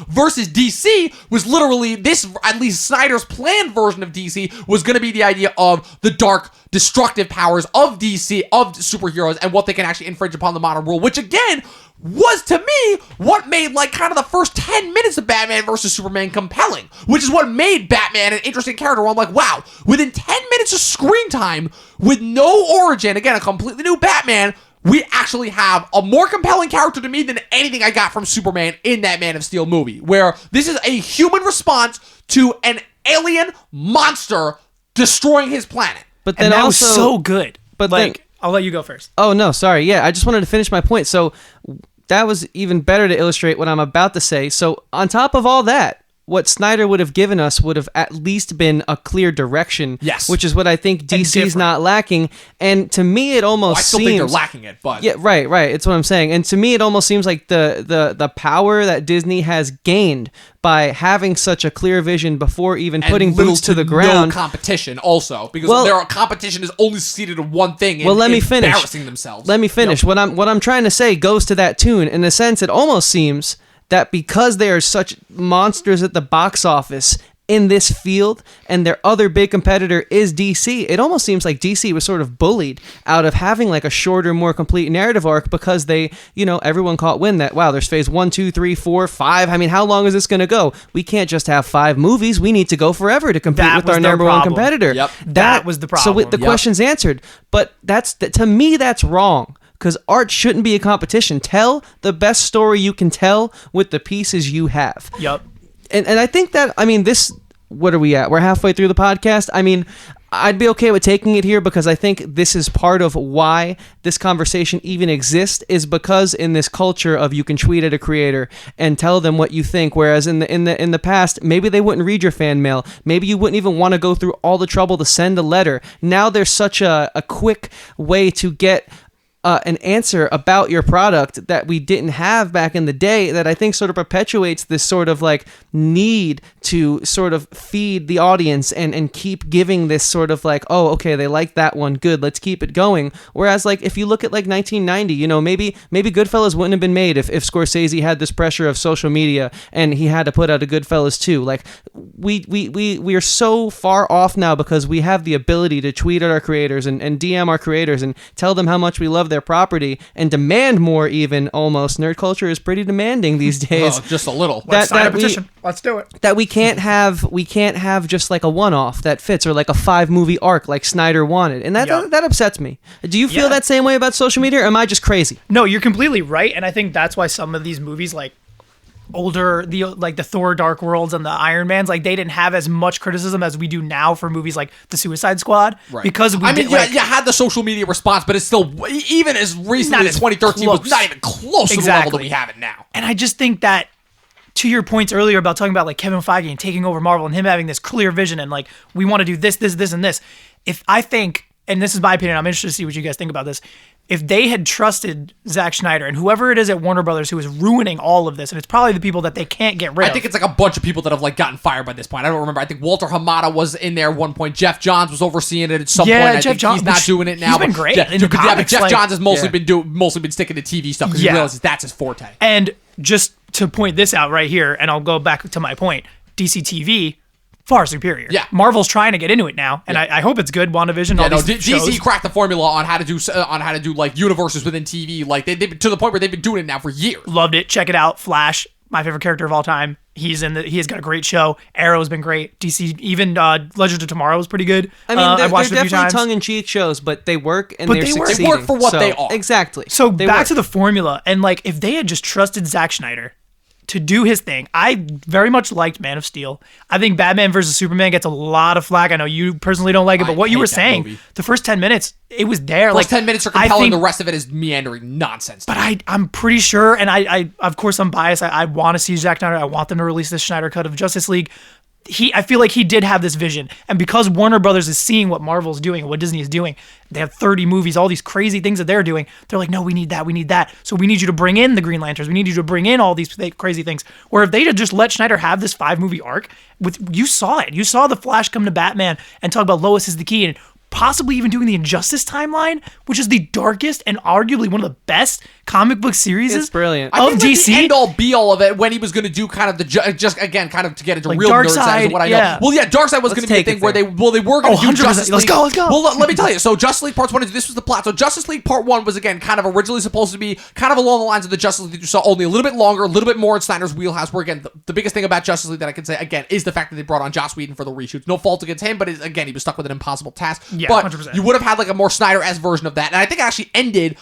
versus DC was literally this, at least Snyder's planned version of DC was going to be the idea of the dark, destructive powers of DC, of superheroes, and what they can actually infringe upon the modern world, which again was to me what made kind of the first 10 minutes of Batman versus Superman compelling, which is what made Batman an interesting character where I'm like, wow, within 10 minutes of screen time with no origin, again, a completely new Batman, we actually have a more compelling character to me than anything I got from Superman in that Man of Steel movie, where this is a human response to an alien monster destroying his planet. But then that was so good. But then, I'll let you go first. Oh, no, sorry. Yeah, I just wanted to finish my point. So that was even better to illustrate what I'm about to say. So on top of all that, what Snyder would have given us would have at least been a clear direction. Yes. Which is what I think DC's not lacking. And to me, it almost I still seems... think they're lacking it, but... Yeah, right. It's what I'm saying. And to me, it almost seems like the power that Disney has gained by having such a clear vision before even putting boots to the ground. No competition also, because their competition is only seated in one thing. And let me finish. Embarrassing themselves. Let me finish. Yep. What I'm trying to say goes to that tune. In a sense, it almost seems that because they are such monsters at the box office in this field and their other big competitor is DC, it almost seems like DC was sort of bullied out of having a shorter, more complete narrative arc because they, everyone caught wind that, wow, there's phase 1, 2, 3, 4, 5. I mean, how long is this going to go? We can't just have 5 movies. We need to go forever to compete with our number one competitor. Yep. That was the problem. So the question's answered, but to me, that's wrong. Because art shouldn't be a competition. Tell the best story you can tell with the pieces you have. Yep. And I think that, what are we at? We're halfway through the podcast. I'd be okay with taking it here because I think this is part of why this conversation even exists, is because in this culture of you can tweet at a creator and tell them what you think, whereas in the past, maybe they wouldn't read your fan mail. Maybe you wouldn't even want to go through all the trouble to send a letter. Now there's such a quick way to get an answer about your product that we didn't have back in the day, that I think sort of perpetuates this sort of need to sort of feed the audience and keep giving this sort of oh, okay, they like that one, good, let's keep it going. Whereas if you look at 1990, maybe Goodfellas wouldn't have been made if Scorsese had this pressure of social media and he had to put out a Goodfellas too. We are so far off now because we have the ability to tweet at our creators and DM our creators and tell them how much we love their property and demand more. Even almost nerd culture is pretty demanding these days. Oh, just a little. Let's sign a petition. Let's do it. That we can't have just a one-off that fits, or a 5-movie arc like Snyder wanted, and that upsets me. Do you feel that same way about social media, or am I just crazy? No, you're completely right, and I think that's why some of these movies older, the Thor Dark Worlds and the Iron Mans, they didn't have as much criticism as we do now for movies like the Suicide Squad, right? Because you had the social media response, but it's still, even as recently as 2013 was not even close to the level that we have it now. And I just think that, to your points earlier about talking about Kevin Feige and taking over Marvel and him having this clear vision and we want to do this, and this. If I think, and this is my opinion, I'm interested to see what you guys think about this. If they had trusted Zack Snyder and whoever it is at Warner Brothers who is ruining all of this, and it's probably the people that they can't get rid of. I think it's a bunch of people that have gotten fired by this point. I don't remember. I think Walter Hamada was in there at one point. Jeff Johns was overseeing it at some point. I think he's not doing it now. He's been great. But Jeff Johns has mostly been sticking to TV stuff because he realizes that's his forte. And just to point this out right here, and I'll go back to my point, DC TV, far superior. Yeah. Marvel's trying to get into it now, and I hope it's good. WandaVision, DC cracked the formula on how to do universes within TV. They've been to the point where they've been doing it now for years. Loved it. Check it out. Flash, my favorite character of all time. He has got a great show. Arrow's been great. DC, even Legends of Tomorrow was pretty good. They're definitely tongue-in-cheek shows, but they work and they're succeeding. They work for what they are. Exactly. So back to the formula, and if they had just trusted Zack Snyder to do his thing. I very much liked Man of Steel. I think Batman versus Superman gets a lot of flack. I know you personally don't like it, but what you were saying, the first 10 minutes, it was there. First 10 minutes are compelling. The rest of it is meandering nonsense. But I'm pretty sure, and I of course I'm biased. I want to see Zack Snyder. I want them to release this Snyder cut of Justice League. I feel like he did have this vision, and because Warner Brothers is seeing what Marvel's doing and what Disney is doing, they have 30 movies, all these crazy things that they're doing. They're like, no, we need that. So we need you to bring in the Green Lanterns. We need you to bring in all these crazy things. Where if they had just let Schneider have this 5-movie arc, you saw it. You saw the Flash come to Batman and talk about Lois is the key, and possibly even doing the Injustice timeline, which is the darkest and arguably one of the best comic book series. It's brilliant. I Of think DC. the end all be all of it when he was going to do kind of the just again kind of to get into Like real nerd side Darkseid, is what I yeah. know. Well, yeah, Darkseid was going to be a take thing it where they there. were going to do 100%. Justice League. Let's go. Well, let me tell you. So Justice League Part 1, this was the plot. So Justice League Part 1 was again kind of originally supposed to be kind of along the lines of the Justice League that you saw, only a little bit longer, a little bit more in Snyder's wheelhouse. Where again, the biggest thing about Justice League that I can say again is the fact that they brought on Joss Whedon for the reshoots. No fault against him, but again, he was stuck with an impossible task. Yeah, but 100%. you would have had like a more Snyder-esque version of that, and I think it actually ended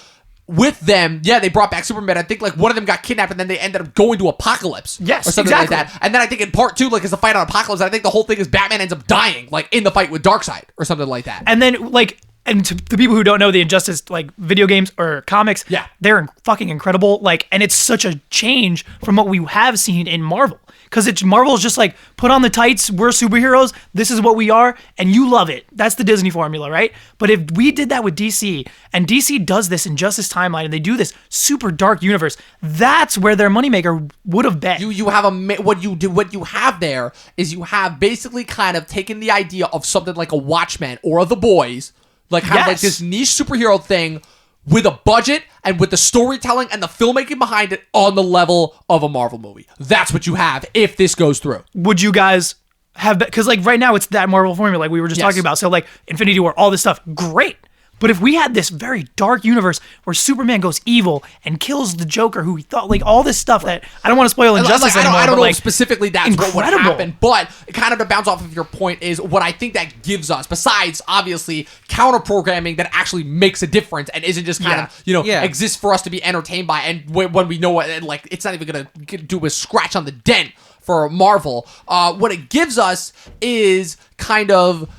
with them. Yeah, they brought back Superman. I think like one of them got kidnapped and then they ended up going to Apocalypse. Yes, or something exactly. like that. And then I think in part 2, like, is the fight on Apocalypse. I think the whole thing is Batman ends up dying, like, in the fight with Darkseid or something like that. And then, like, and to the people who don't know the Injustice, like, video games or comics, Yeah. they're fucking incredible. Like, and it's such a change from what we have seen in Marvel. Because Marvel's just like, put on the tights, we're superheroes, this is what we are, and you love it. That's the Disney formula, right? But if we did that with DC, and DC does this Injustice timeline, and they do this super dark universe, that's where their moneymaker would have been. You have what you have there is you have basically kind of taken the idea of something like a Watchmen or The Boys, like kind of like Yes. this niche superhero thing with a budget and with the storytelling and the filmmaking behind it on the level of a Marvel movie. That's what you have if this goes through. Would you guys have, because like right now it's that Marvel formula like we were just Yes. talking about. So like Infinity War, all this stuff, great. But if we had this very dark universe where Superman goes evil and kills the Joker, who he thought, like, all this stuff that I don't want to spoil Injustice Like, anymore. I don't but, know like, specifically that's what would incredible. happen, but kind of to bounce off of your point is what I think that gives us, besides obviously counter programming that actually makes a difference and isn't just kind of, Yeah. exists for us to be entertained by, and when we know what, like, it's not even going to do a scratch on the dent for Marvel. What it gives us is kind of,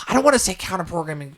I don't want to say counter programming,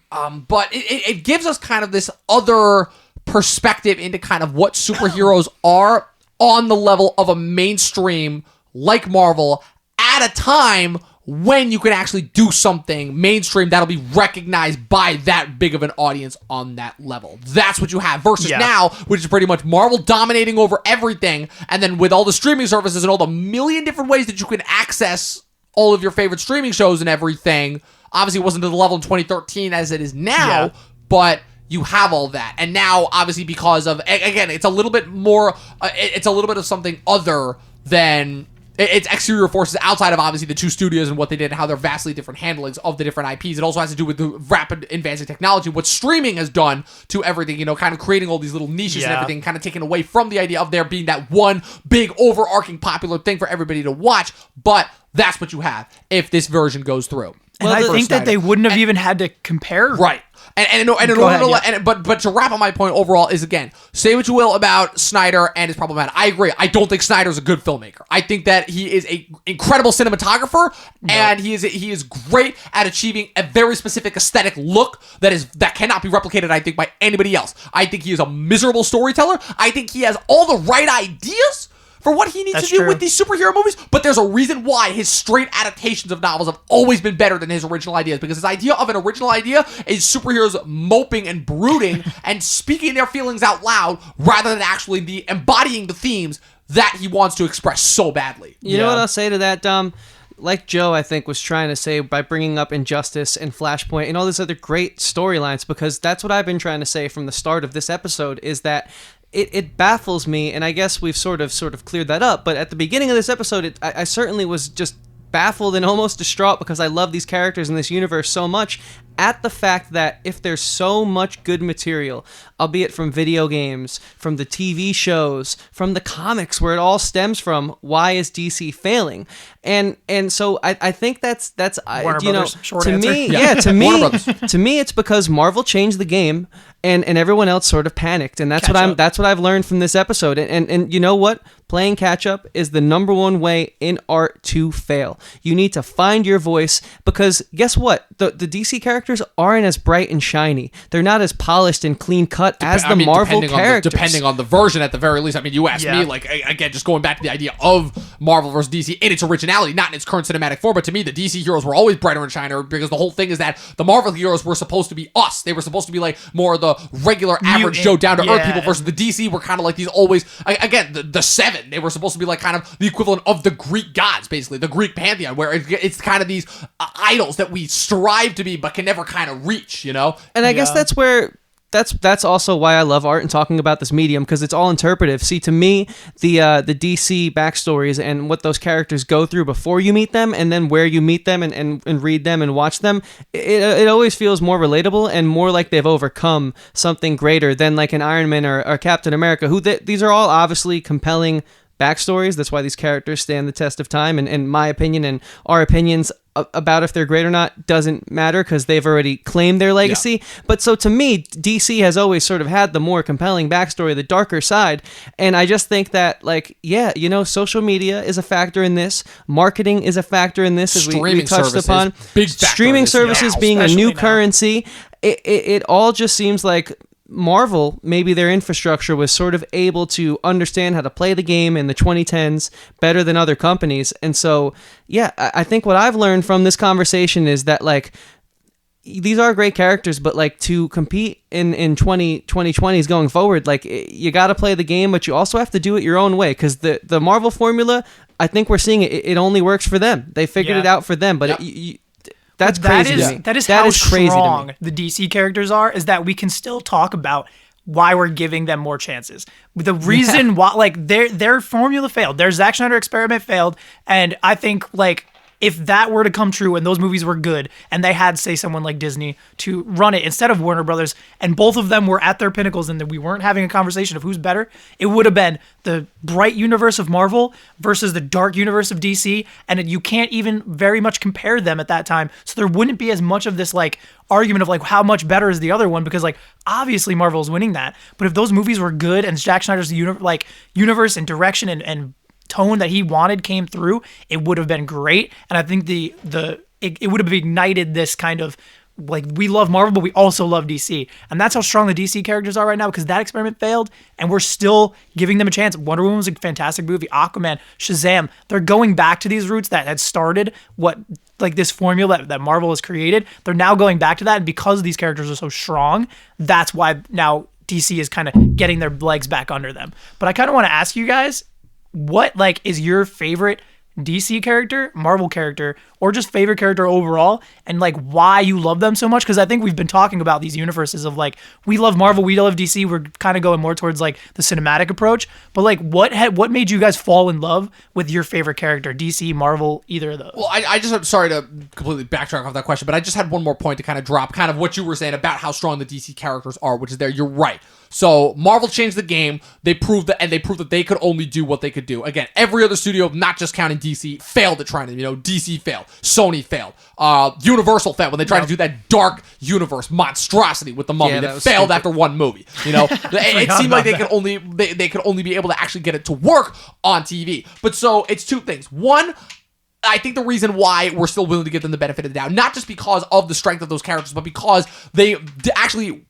but it gives us kind of this other perspective into kind of what superheroes are on the level of a mainstream like Marvel at a time when you can actually do something mainstream that'll be recognized by that big of an audience on that level. That's what you have versus Yeah. now, which is pretty much Marvel dominating over everything, and then with all the streaming services and all the million different ways that you can access all of your favorite streaming shows and everything. Obviously, it wasn't to the level in 2013 as it is now, Yeah. but you have all that. And now, obviously, because of, again, it's a little bit more, it's a little bit of something other than, it's exterior forces outside of, obviously, the two studios and what they did and how they're vastly different handlings of the different IPs. It also has to do with the rapid advancing technology, what streaming has done to everything, kind of creating all these little niches and Yeah. everything, kind of taking away from the idea of there being that one big overarching popular thing for everybody to watch. But that's what you have if this version goes through. and I For think that Snyder. they wouldn't have even had to compare. Right. And Go ahead, but to wrap up my point overall is, again, say what you will about Snyder and his problematic. I agree. I don't think Snyder's a good filmmaker. I think that he is a incredible cinematographer, and he is great at achieving a very specific aesthetic look that cannot be replicated, I think, by anybody else. I think he is a miserable storyteller. I think he has all the right ideas for what he needs That's to do true. with these superhero movies, but there's a reason why his straight adaptations of novels have always been better than his original ideas, because his idea of an original idea is superheroes moping and brooding and speaking their feelings out loud rather than actually embodying the themes that he wants to express so badly. You know Yeah. what I'll say to that, Dom? Like Joe, I think, was trying to say by bringing up Injustice and Flashpoint and all these other great storylines, because that's what I've been trying to say from the start of this episode, is that it baffles me, and I guess we've sort of cleared that up, but at the beginning of this episode, I certainly was just baffled and almost distraught because I love these characters in this universe so much, at the fact that if there's so much good material, albeit from video games, from the TV shows, from the comics, where it all stems from, why is DC failing? And so I think that's Warner Brothers, short to answer. me, Yeah. to Warner me, Brothers. to me, it's because Marvel changed the game, and everyone else sort of panicked, and that's Catch up. that's what I've learned from this episode. And you know what? Playing catch up is the number one way in art to fail. You need to find your voice, because guess what? The DC characters characters aren't as bright and shiny. They're not as polished and clean cut as the Marvel characters. Depending on the version, at the very least. I mean, you asked me, like, again, just going back to the idea of Marvel versus DC in its originality, not in its current cinematic form, but to me, the DC heroes were always brighter and shinier because the whole thing is that the Marvel heroes were supposed to be us. They were supposed to be like more of the regular, average Joe, down to earth people, versus the DC were kind of like these always, again, the seven. They were supposed to be like kind of the equivalent of the Greek gods, basically, the Greek pantheon, where it's kind of these idols that we strive to be but can never kind of reach, you know? And I guess that's where that's also why I love art and talking about this medium, because it's all interpretive. See, to me, the DC backstories and what those characters go through before you meet them, and then where you meet them and read them and watch them, it always feels more relatable and more like they've overcome something greater than like an Iron Man or Captain America, who these are all obviously compelling backstories. That's why these characters stand the test of time, and my opinion and our opinions about if they're great or not doesn't matter because they've already claimed their legacy. Yeah. But so to me, DC has always sort of had the more compelling backstory, the darker side, and I just think that, like, yeah, you know, social media is a factor in this, marketing is a factor in this, as we touched upon, big streaming services now, being a new now. currency. It all just seems like Marvel, maybe their infrastructure was sort of able to understand how to play the game in the 2010s better than other companies. And so, yeah, I think what I've learned from this conversation is that, like, these are great characters, but like to compete in 2020s going forward, like, you got to play the game, but you also have to do it your own way, because the Marvel formula, I think we're seeing it only works for them. They figured it out for them, but that's crazy to me. That is how strong the DC characters are, is that we can still talk about why we're giving them more chances. The reason why, like, their formula failed. Their Zack Snyder experiment failed, and I think, like, if that were to come true and those movies were good and they had, say, someone like Disney to run it instead of Warner Brothers, and both of them were at their pinnacles and that we weren't having a conversation of who's better, it would have been the bright universe of Marvel versus the dark universe of DC, and you can't even very much compare them at that time. So there wouldn't be as much of this, like, argument of, like, how much better is the other one, because, like, obviously Marvel's winning that. But if those movies were good and Zack Snyder's universe and direction and tone that he wanted came through, it would have been great. And I think it would have ignited this kind of, like, we love Marvel, but we also love DC. And that's how strong the DC characters are right now, because that experiment failed, and we're still giving them a chance. Wonder Woman was a fantastic movie. Aquaman, Shazam, they're going back to these roots that had started this formula that Marvel has created. They're now going back to that, and because these characters are so strong, that's why now DC is kind of getting their legs back under them. But I kind of want to ask you guys, what, like, is your favorite DC character, Marvel character, or just favorite character overall, and, like, why you love them so much? Because I think we've been talking about these universes of, like, we love Marvel, we love DC, we're kind of going more towards, like, the cinematic approach, but, like, what made you guys fall in love with your favorite character, DC, Marvel, either of those? Well, I'm sorry to completely backtrack off that question, but I just had one more point to kind of drop kind of what you were saying about how strong the DC characters are, which is there. You're right. So Marvel changed the game. They proved that they could only do what they could do. Again, every other studio, not just counting DC, failed at trying to, DC failed. Sony failed. Universal failed when they tried to do that dark universe monstrosity with the Mummy that failed stupid. After one movie. It seemed like they could only be able to actually get it to work on TV. But so it's two things. One, I think the reason why we're still willing to give them the benefit of the doubt, not just because of the strength of those characters, but because they actually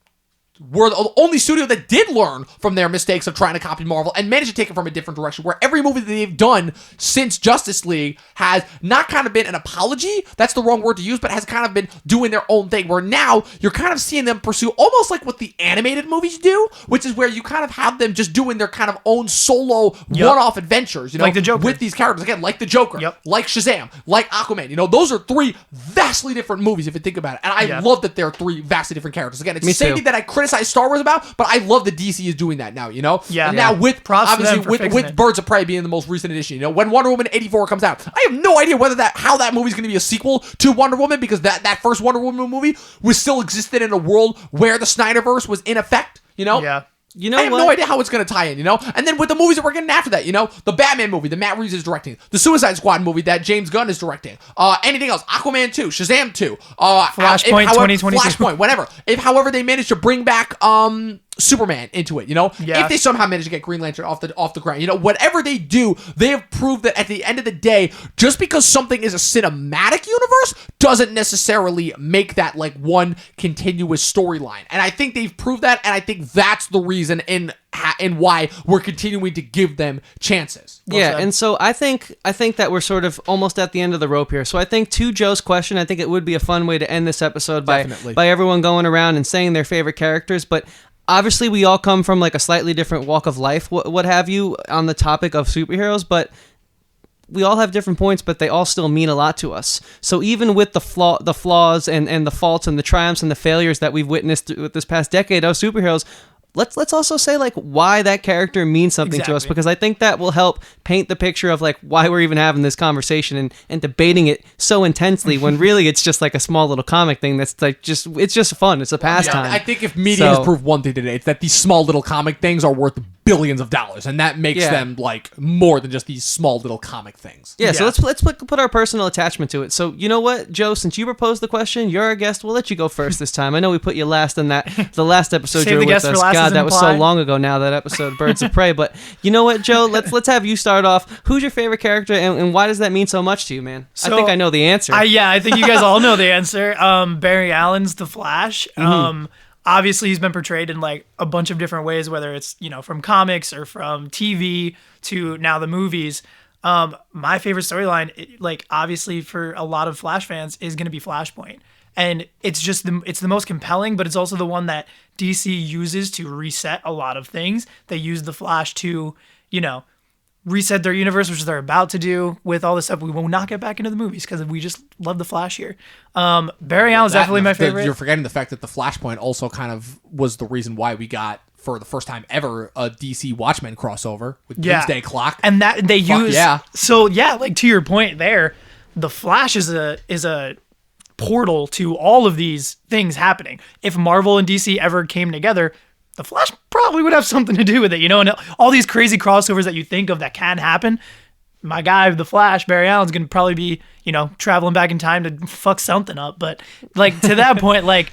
were the only studio that did learn from their mistakes of trying to copy Marvel and managed to take it from a different direction, where every movie that they've done since Justice League has not kind of been an apology, that's the wrong word to use, but has kind of been doing their own thing, where now you're kind of seeing them pursue almost like what the animated movies do, which is where you kind of have them just doing their kind of own solo one-off adventures, like the Joker. With these characters, again, like the Joker, like Shazam, like Aquaman, those are three vastly different movies if you think about it, and I love that they're three vastly different characters. Again, it's the same thing that I criticize Star Wars about, but I love that DC is doing that now, Yeah. And now with Birds of Prey being the most recent edition, when Wonder Woman 84 comes out, I have no idea how that movie's going to be a sequel to Wonder Woman, because that first Wonder Woman movie was still existed in a world where the Snyderverse was in effect, Yeah. I have no idea how it's going to tie in, And then with the movies that we're getting after that, the Batman movie that Matt Reeves is directing, the Suicide Squad movie that James Gunn is directing, anything else, Aquaman 2, Shazam 2, Flashpoint 2022. Flashpoint, whatever. However they manage to bring back Superman into it, you know? Yeah. If they somehow manage to get Green Lantern off the ground, you know, whatever they do, they have proved that at the end of the day, just because something is a cinematic universe doesn't necessarily make that like one continuous storyline. And I think they've proved that, and I think that's the reason in why we're continuing to give them chances. Yeah, and so I think that we're sort of almost at the end of the rope here. So I think to Joe's question, I think it would be a fun way to end this episode by everyone going around and saying their favorite characters. But obviously, we all come from like a slightly different walk of life, what have you, on the topic of superheroes. But we all have different points, but they all still mean a lot to us. So even with the flaws and the faults and the triumphs and the failures that we've witnessed with this past decade of superheroes, let's also say like why that character means something to us, because I think that will help paint the picture of like why we're even having this conversation and debating it so intensely when really it's just like a small little comic thing that's like it's just fun. It's a pastime. I think if media has proved one thing today, it's that these small little comic things are worth billions of dollars, and that makes them like more than just these small little comic things. Yeah, so let's put our personal attachment to it. So you know what, Joe, since you proposed the question, you're our guest. We'll let you go first this time. I know we put you last in the last episode you were with us. God, that was so long ago now, that episode, Birds of Prey. But you know what, Joe? Let's have you start off. Who's your favorite character, and why does that mean so much to you, man? So, I think I know the answer. I think you guys all know the answer. Barry Allen's The Flash. Obviously, he's been portrayed in like a bunch of different ways, whether it's, you know, from comics or from TV to now the movies. My favorite storyline, like obviously for a lot of Flash fans, is going to be Flashpoint. And it's just it's the most compelling, but it's also the one that DC uses to reset a lot of things. They use the Flash to, you know, reset their universe, which they're about to do with all this stuff. We will not get back into the movies because we just love the Flash here. Barry Allen's definitely my favorite. You're forgetting the fact that the Flashpoint also kind of was the reason why we got, for the first time ever, a DC Watchmen crossover with Doomsday Clock. And that they use. Yeah. So yeah, like to your point there, the Flash is a portal to all of these things happening. If Marvel and DC ever came together, the Flash probably would have something to do with it, you know, and all these crazy crossovers that you think of that can happen. My guy, the Flash, Barry Allen's going to probably be, you know, traveling back in time to fuck something up. But like to that point, like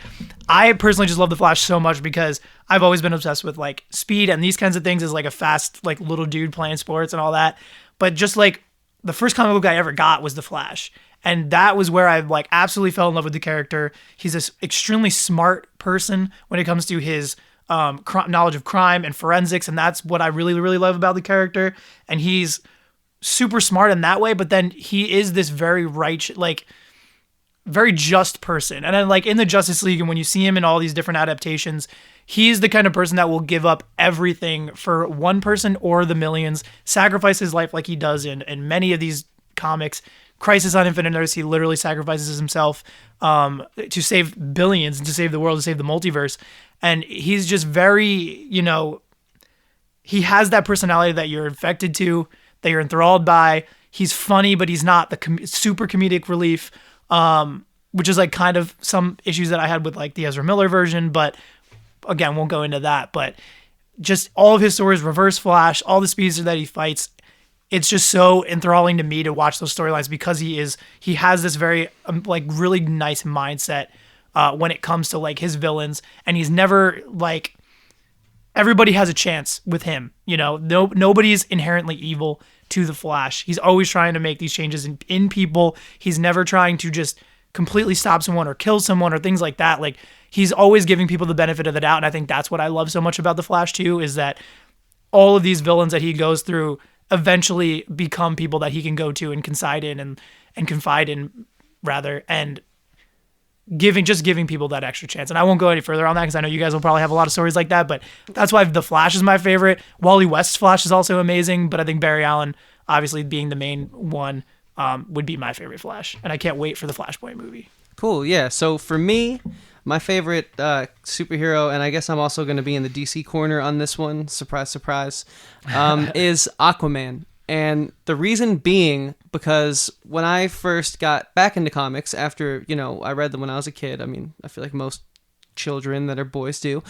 I personally just love the Flash so much because I've always been obsessed with like speed and these kinds of things as like a fast, like little dude playing sports and all that. But just like the first comic book I ever got was the Flash. And that was where I like absolutely fell in love with the character. He's this extremely smart person when it comes to his knowledge of crime and forensics, and that's what I really, really love about the character. And he's super smart in that way, but then he is this very righteous, like very just person. And then like in the Justice League, and when you see him in all these different adaptations, he's the kind of person that will give up everything for one person or the millions, sacrifice his life like he does in many of these comics. Crisis on Infinite Earths, he literally sacrifices himself to save billions, to save the world, to save the multiverse. And he's just very, you know, he has that personality that you're infected to, that you're enthralled by. He's funny, but he's not the super comedic relief, which is like kind of some issues that I had with like the Ezra Miller version. But again, won't go into that. But just all of his stories, Reverse Flash, all the speeds that he fights, it's just so enthralling to me to watch those storylines because he has this very like really nice mindset when it comes to like his villains, and he's never like, everybody has a chance with him, you know, nobody's inherently evil to the Flash. He's always trying to make these changes in people. He's never trying to just completely stop someone or kill someone or things like that. Like he's always giving people the benefit of the doubt. And I think that's what I love so much about the Flash too, is that all of these villains that he goes through eventually become people that he can go to and confide in rather, and giving people that extra chance. And I won't go any further on that because I know you guys will probably have a lot of stories like that, but that's why the Flash is my favorite. Wally West's Flash is also amazing, but I think Barry Allen, obviously being the main one, would be my favorite Flash. And I can't wait for the Flashpoint movie. Cool, yeah. So for me, my favorite superhero, and I guess I'm also going to be in the DC corner on this one, surprise, surprise, is Aquaman. And the reason being because when I first got back into comics after, you know, I read them when I was a kid. I mean, I feel like most children that are boys do.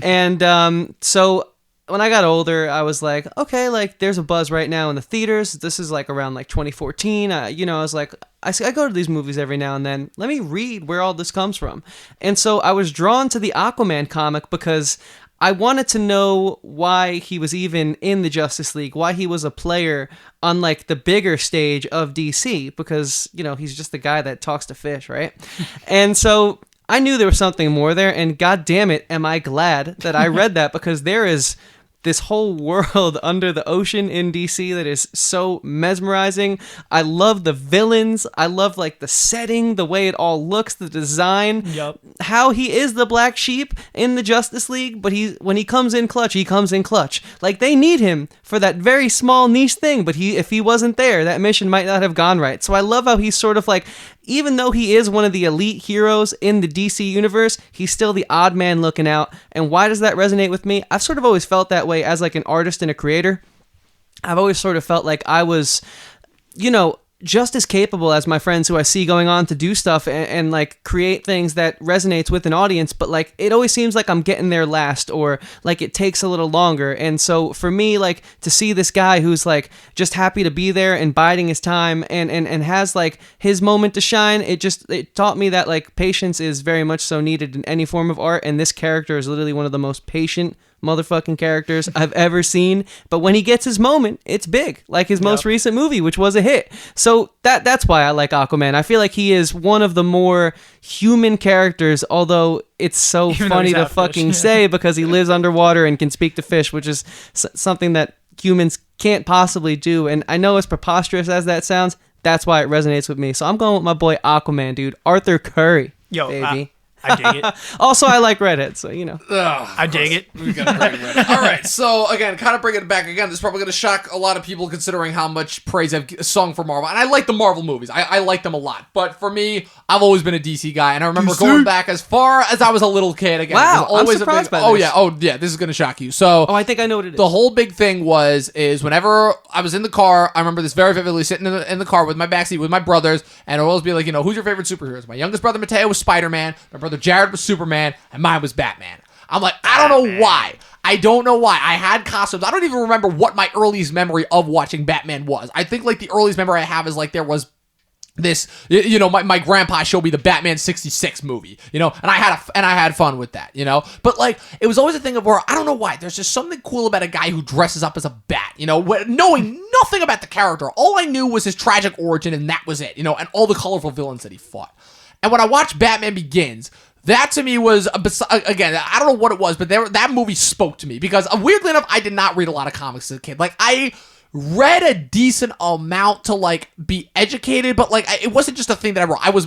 And so when I got older, I was like, okay, like there's a buzz right now in the theaters. This is like around like 2014. You know, I was like, I go to these movies every now and then. Let me read where all this comes from. And so I was drawn to the Aquaman comic because I wanted to know why he was even in the Justice League, why he was a player on like the bigger stage of DC, because, you know, he's just the guy that talks to fish, right? And so I knew there was something more there, and god damn it, am I glad that I read that, because there is this whole world under the ocean in DC that is so mesmerizing. I love the villains. I love like the setting, the way it all looks, the design, how he is the black sheep in the Justice League, but when he comes in clutch, he comes in clutch. Like, they need him for that very small niche thing, but if he wasn't there, that mission might not have gone right. So I love how he's sort of like, even though he is one of the elite heroes in the DC universe, he's still the odd man looking out. And why does that resonate with me? I've sort of always felt that way as like an artist and a creator. I've always sort of felt like I was, you know, just as capable as my friends who I see going on to do stuff and like create things that resonates with an audience, but like it always seems like I'm getting there last, or like it takes a little longer. And so for me, like, to see this guy who's like just happy to be there and biding his time and has like his moment to shine, it taught me that like patience is very much so needed in any form of art, and this character is literally one of the most patient motherfucking characters I've ever seen. But when he gets his moment, it's big, like his most recent movie, which was a hit. So that's why I like Aquaman. I feel like he is one of the more human characters, although it's so funny to fucking say, because he lives underwater and can speak to fish, which is something that humans can't possibly do. And I know, as preposterous as that sounds, that's why it resonates with me. So I'm going with my boy Aquaman, dude. Arthur Curry, baby. I dig it. Also, I like redheads, so, you know. I dig it. We gotta bring redhead. All right, so again, kind of bringing it back again. This is probably going to shock a lot of people considering how much praise I've sung for Marvel, and I like the Marvel movies. I like them a lot, but for me, I've always been a DC guy, and I remember going back as far as I was a little kid. Again, wow, always I'm surprised by this. Oh yeah, this is going to shock you. So, I think I know what it is. The whole big thing is whenever I was in the car, I remember this very vividly, sitting in the car with my backseat with my brothers, and it would always be like, you know, who's your favorite superheroes? My youngest brother Mateo was Spider-Man, my brother Jared was Superman, and mine was Batman. I'm like, I don't know why. I don't know why. I had costumes. I don't even remember what my earliest memory of watching Batman was. I think like the earliest memory I have is like there was this, you know, my grandpa showed me the Batman 66 movie, you know, and I had fun with that, you know, but like, it was always a thing of where, I don't know why, there's just something cool about a guy who dresses up as a bat, you know, knowing nothing about the character. All I knew was his tragic origin, and that was it, you know, and all the colorful villains that he fought. And when I watched Batman Begins, that to me was, again, I don't know what it was, but that movie spoke to me, because weirdly enough, I did not read a lot of comics as a kid. Like, I read a decent amount to like be educated, but like it wasn't just a thing that I wrote. I was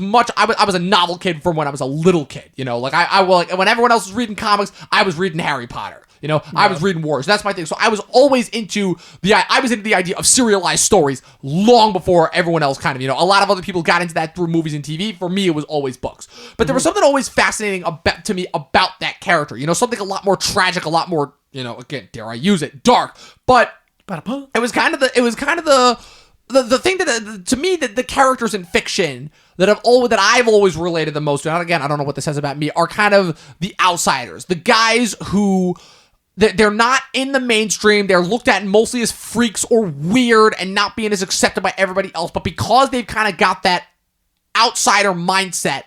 a novel kid from when I was a little kid, you know, like I like when everyone else was reading comics, I was reading Harry Potter. You know, I was reading Wars. That's my thing. So I was always into the idea of serialized stories long before everyone else kind of, you know, a lot of other people got into that through movies and TV. For me, it was always books. But there was something always fascinating to me about that character. You know, something a lot more tragic, a lot more, you know, again, dare I use it, dark. But it was kind of the thing that to me that the characters in fiction that I've always related the most to, and again, I don't know what this says about me, are kind of the outsiders, the guys who they're not in the mainstream. They're looked at mostly as freaks or weird and not being as accepted by everybody else. But because they've kind of got that outsider mindset,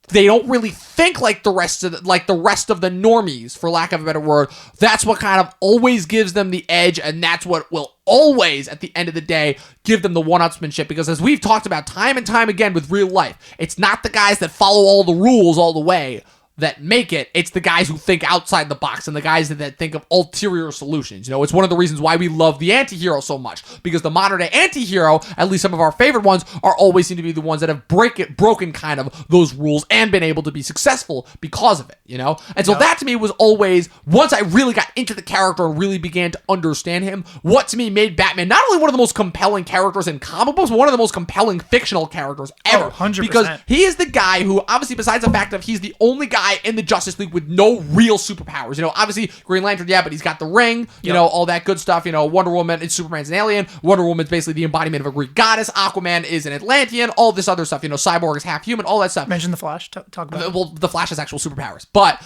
they don't really think like the rest of the normies, for lack of a better word. That's what kind of always gives them the edge, and that's what will always, at the end of the day, give them the one-upsmanship. Because as we've talked about time and time again with real life, it's not the guys that follow all the rules all the way that make it. It's the guys who think outside the box and the guys that think of ulterior solutions. You know, it's one of the reasons why we love the anti-hero so much, because the modern day anti-hero, at least some of our favorite ones, are always seem to be the ones that have broken kind of those rules and been able to be successful because of it, you know? And so that to me was always, once I really got into the character and really began to understand him, what to me made Batman not only one of the most compelling characters in comic books, but one of the most compelling fictional characters ever. 100%. Because he is the guy who, obviously, besides the fact that he's the only guy in the Justice League with no real superpowers. You know, obviously Green Lantern, yeah, but he's got the ring, you know, all that good stuff. You know, Wonder Woman and Superman's an alien. Wonder Woman's basically the embodiment of a Greek goddess. Aquaman is an Atlantean. All this other stuff. You know, Cyborg is half human. All that stuff. Mention the Flash. Talk about it. Well, the Flash has actual superpowers, but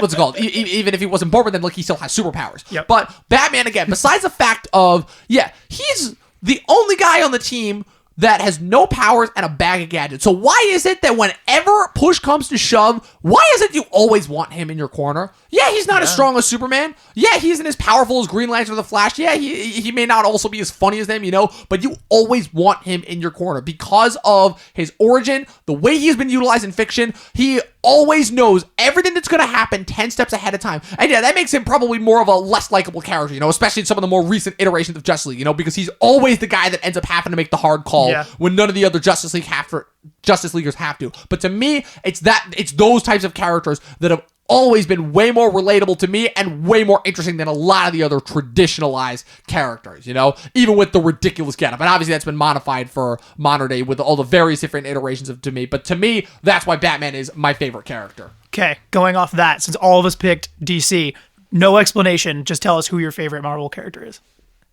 what's it called? Even if he wasn't born with them, like he still has superpowers. Yep. But Batman, again, besides the fact of he's the only guy on the team that has no powers and a bag of gadgets. So why is it that whenever push comes to shove, why is it you always want him in your corner? Yeah, he's not as strong as Superman. Yeah, he isn't as powerful as Green Lantern or the Flash. Yeah, he may not also be as funny as them, but you always want him in your corner because of his origin, the way he has been utilized in fiction. He always knows everything that's going to happen 10 steps ahead of time. And yeah, that makes him probably more of a less likable character, especially in some of the more recent iterations of Justice League, because he's always the guy that ends up having to make the hard call when none of the other Justice Leaguers have to. But to me, it's those types of characters that have always been way more relatable to me and way more interesting than a lot of the other traditionalized characters, even with the ridiculous getup. And obviously that's been modified for modern day with all the various different iterations of to me. But to me, that's why Batman is my favorite character. Okay, going off that, since all of us picked DC, no explanation, just tell us who your favorite Marvel character is.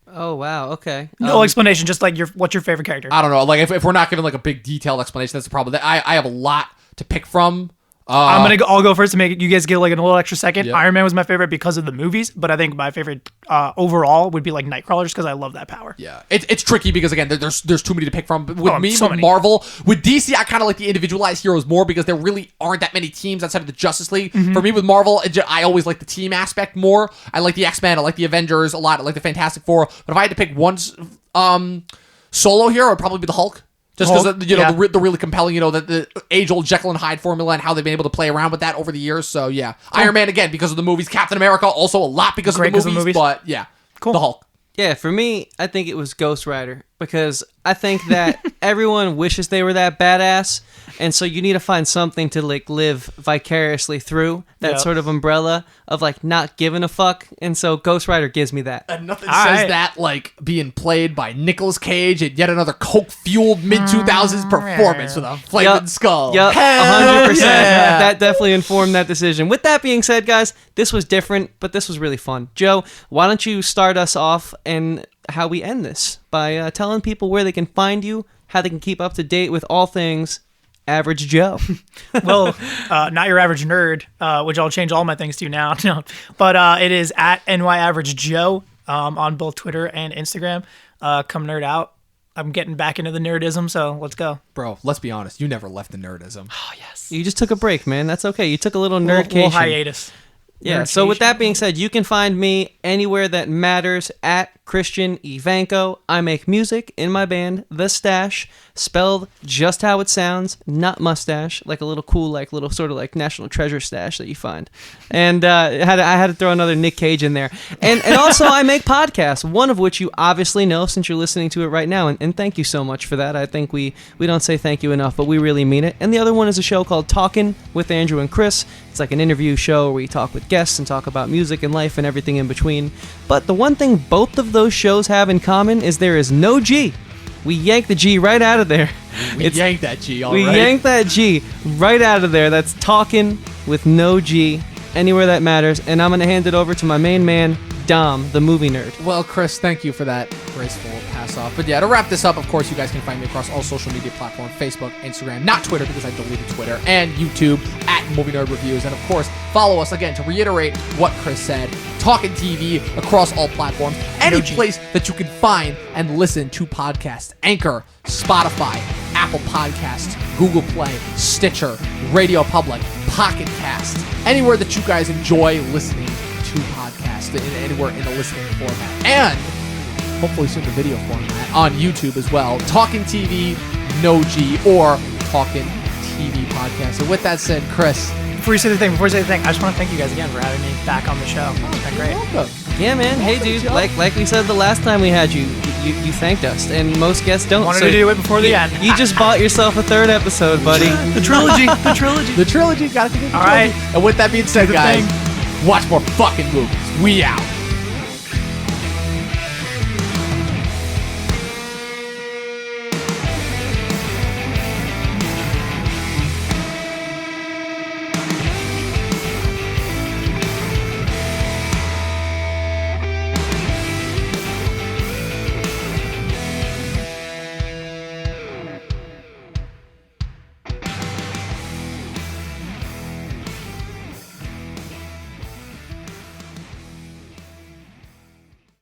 Oh, wow. Okay. No explanation, just like what's your favorite character? I don't know. Like if we're not giving like a big detailed explanation, that's the problem. I have a lot to pick from. I'll go first to make you guys get like a little extra second. Yep. Iron Man was my favorite because of the movies, but I think my favorite overall would be like Nightcrawler just because I love that power. Yeah, it's tricky because again, there's too many to pick from. But with Marvel, with DC, I kind of like the individualized heroes more because there really aren't that many teams outside of the Justice League. Mm-hmm. For me, with Marvel, I always like the team aspect more. I like the X-Men, I like the Avengers a lot, I like the Fantastic Four. But if I had to pick one solo hero, it'd probably be the Hulk. Just because the really compelling, the age-old Jekyll and Hyde formula and how they've been able to play around with that over the years. So yeah, cool. Iron Man again because of the movies. Captain America also a lot because of the movies. But yeah, cool. The Hulk. Yeah, for me, I think it was Ghost Rider because I think that everyone wishes they were that badass, and so you need to find something to like live vicariously through that sort of umbrella of like not giving a fuck, and so Ghost Rider gives me that. And nothing says that like being played by Nicolas Cage and yet another coke-fueled mid-2000s performance with a flaming skull. Yep, 100%. Yeah. That definitely informed that decision. With that being said, guys, this was different, but this was really fun. Joe, why don't you start us off and how we end this by telling people where they can find you, how they can keep up to date with all things Average Joe. Well, not your average nerd, which I'll change all my things to now. No, but it is at NYAverageJoe on both Twitter and Instagram. Come nerd out. I'm getting back into the nerdism, so let's go. Bro, let's be honest. You never left the nerdism. Oh, yes. You just took a break, man. That's okay. You took a little nerdcation. Little hiatus. Yeah, so with that being said, you can find me anywhere that matters at Christian Ivanko. I make music in my band, The Stash, spelled just how it sounds, not mustache, like a little cool, like little sort of like National Treasure stash that you find. And I had to throw another Nick Cage in there. And also I make podcasts, one of which you obviously know since you're listening to it right now. And thank you so much for that. I think we don't say thank you enough, but we really mean it. And the other one is a show called Talkin' with Andrew and Chris. It's like an interview show where we talk with guests and talk about music and life and everything in between. But the one thing both of those shows have in common is there is no G. We yanked the G right out of there. We yanked that G, all right. We yanked that G right out of there. That's Talkin' with no G, anywhere that matters. And I'm going to hand it over to my main man, Dom, the movie nerd. Well, Chris, thank you for that graceful pass off. But yeah, to wrap this up, of course, you guys can find me across all social media platforms, Facebook, Instagram, not Twitter because I deleted Twitter, and YouTube at Movie Nerd Reviews. And of course, follow us again to reiterate what Chris said, Talkin' TV across all platforms, any place that you can find and listen to podcasts. Anchor, Spotify, Apple Podcasts, Google Play, Stitcher, Radio Public, Pocket Cast, anywhere that you guys enjoy listening to podcasts, anywhere in the listening format, and hopefully soon the video format on YouTube as well. Talkin' TV, no G, or Talkin' TV podcast. So with that said, Chris, Before you say the thing, I just want to thank you guys again for having me back on the show. It's been great. Welcome. Yeah, man. Hey, dude. Like we said the last time we had you thanked us, and most guests don't. Wanted to do it before the end. You just bought yourself a third episode, buddy. The trilogy. The trilogy. Gotta continue. All right. And with that being said, guys, watch more fucking movies. We out.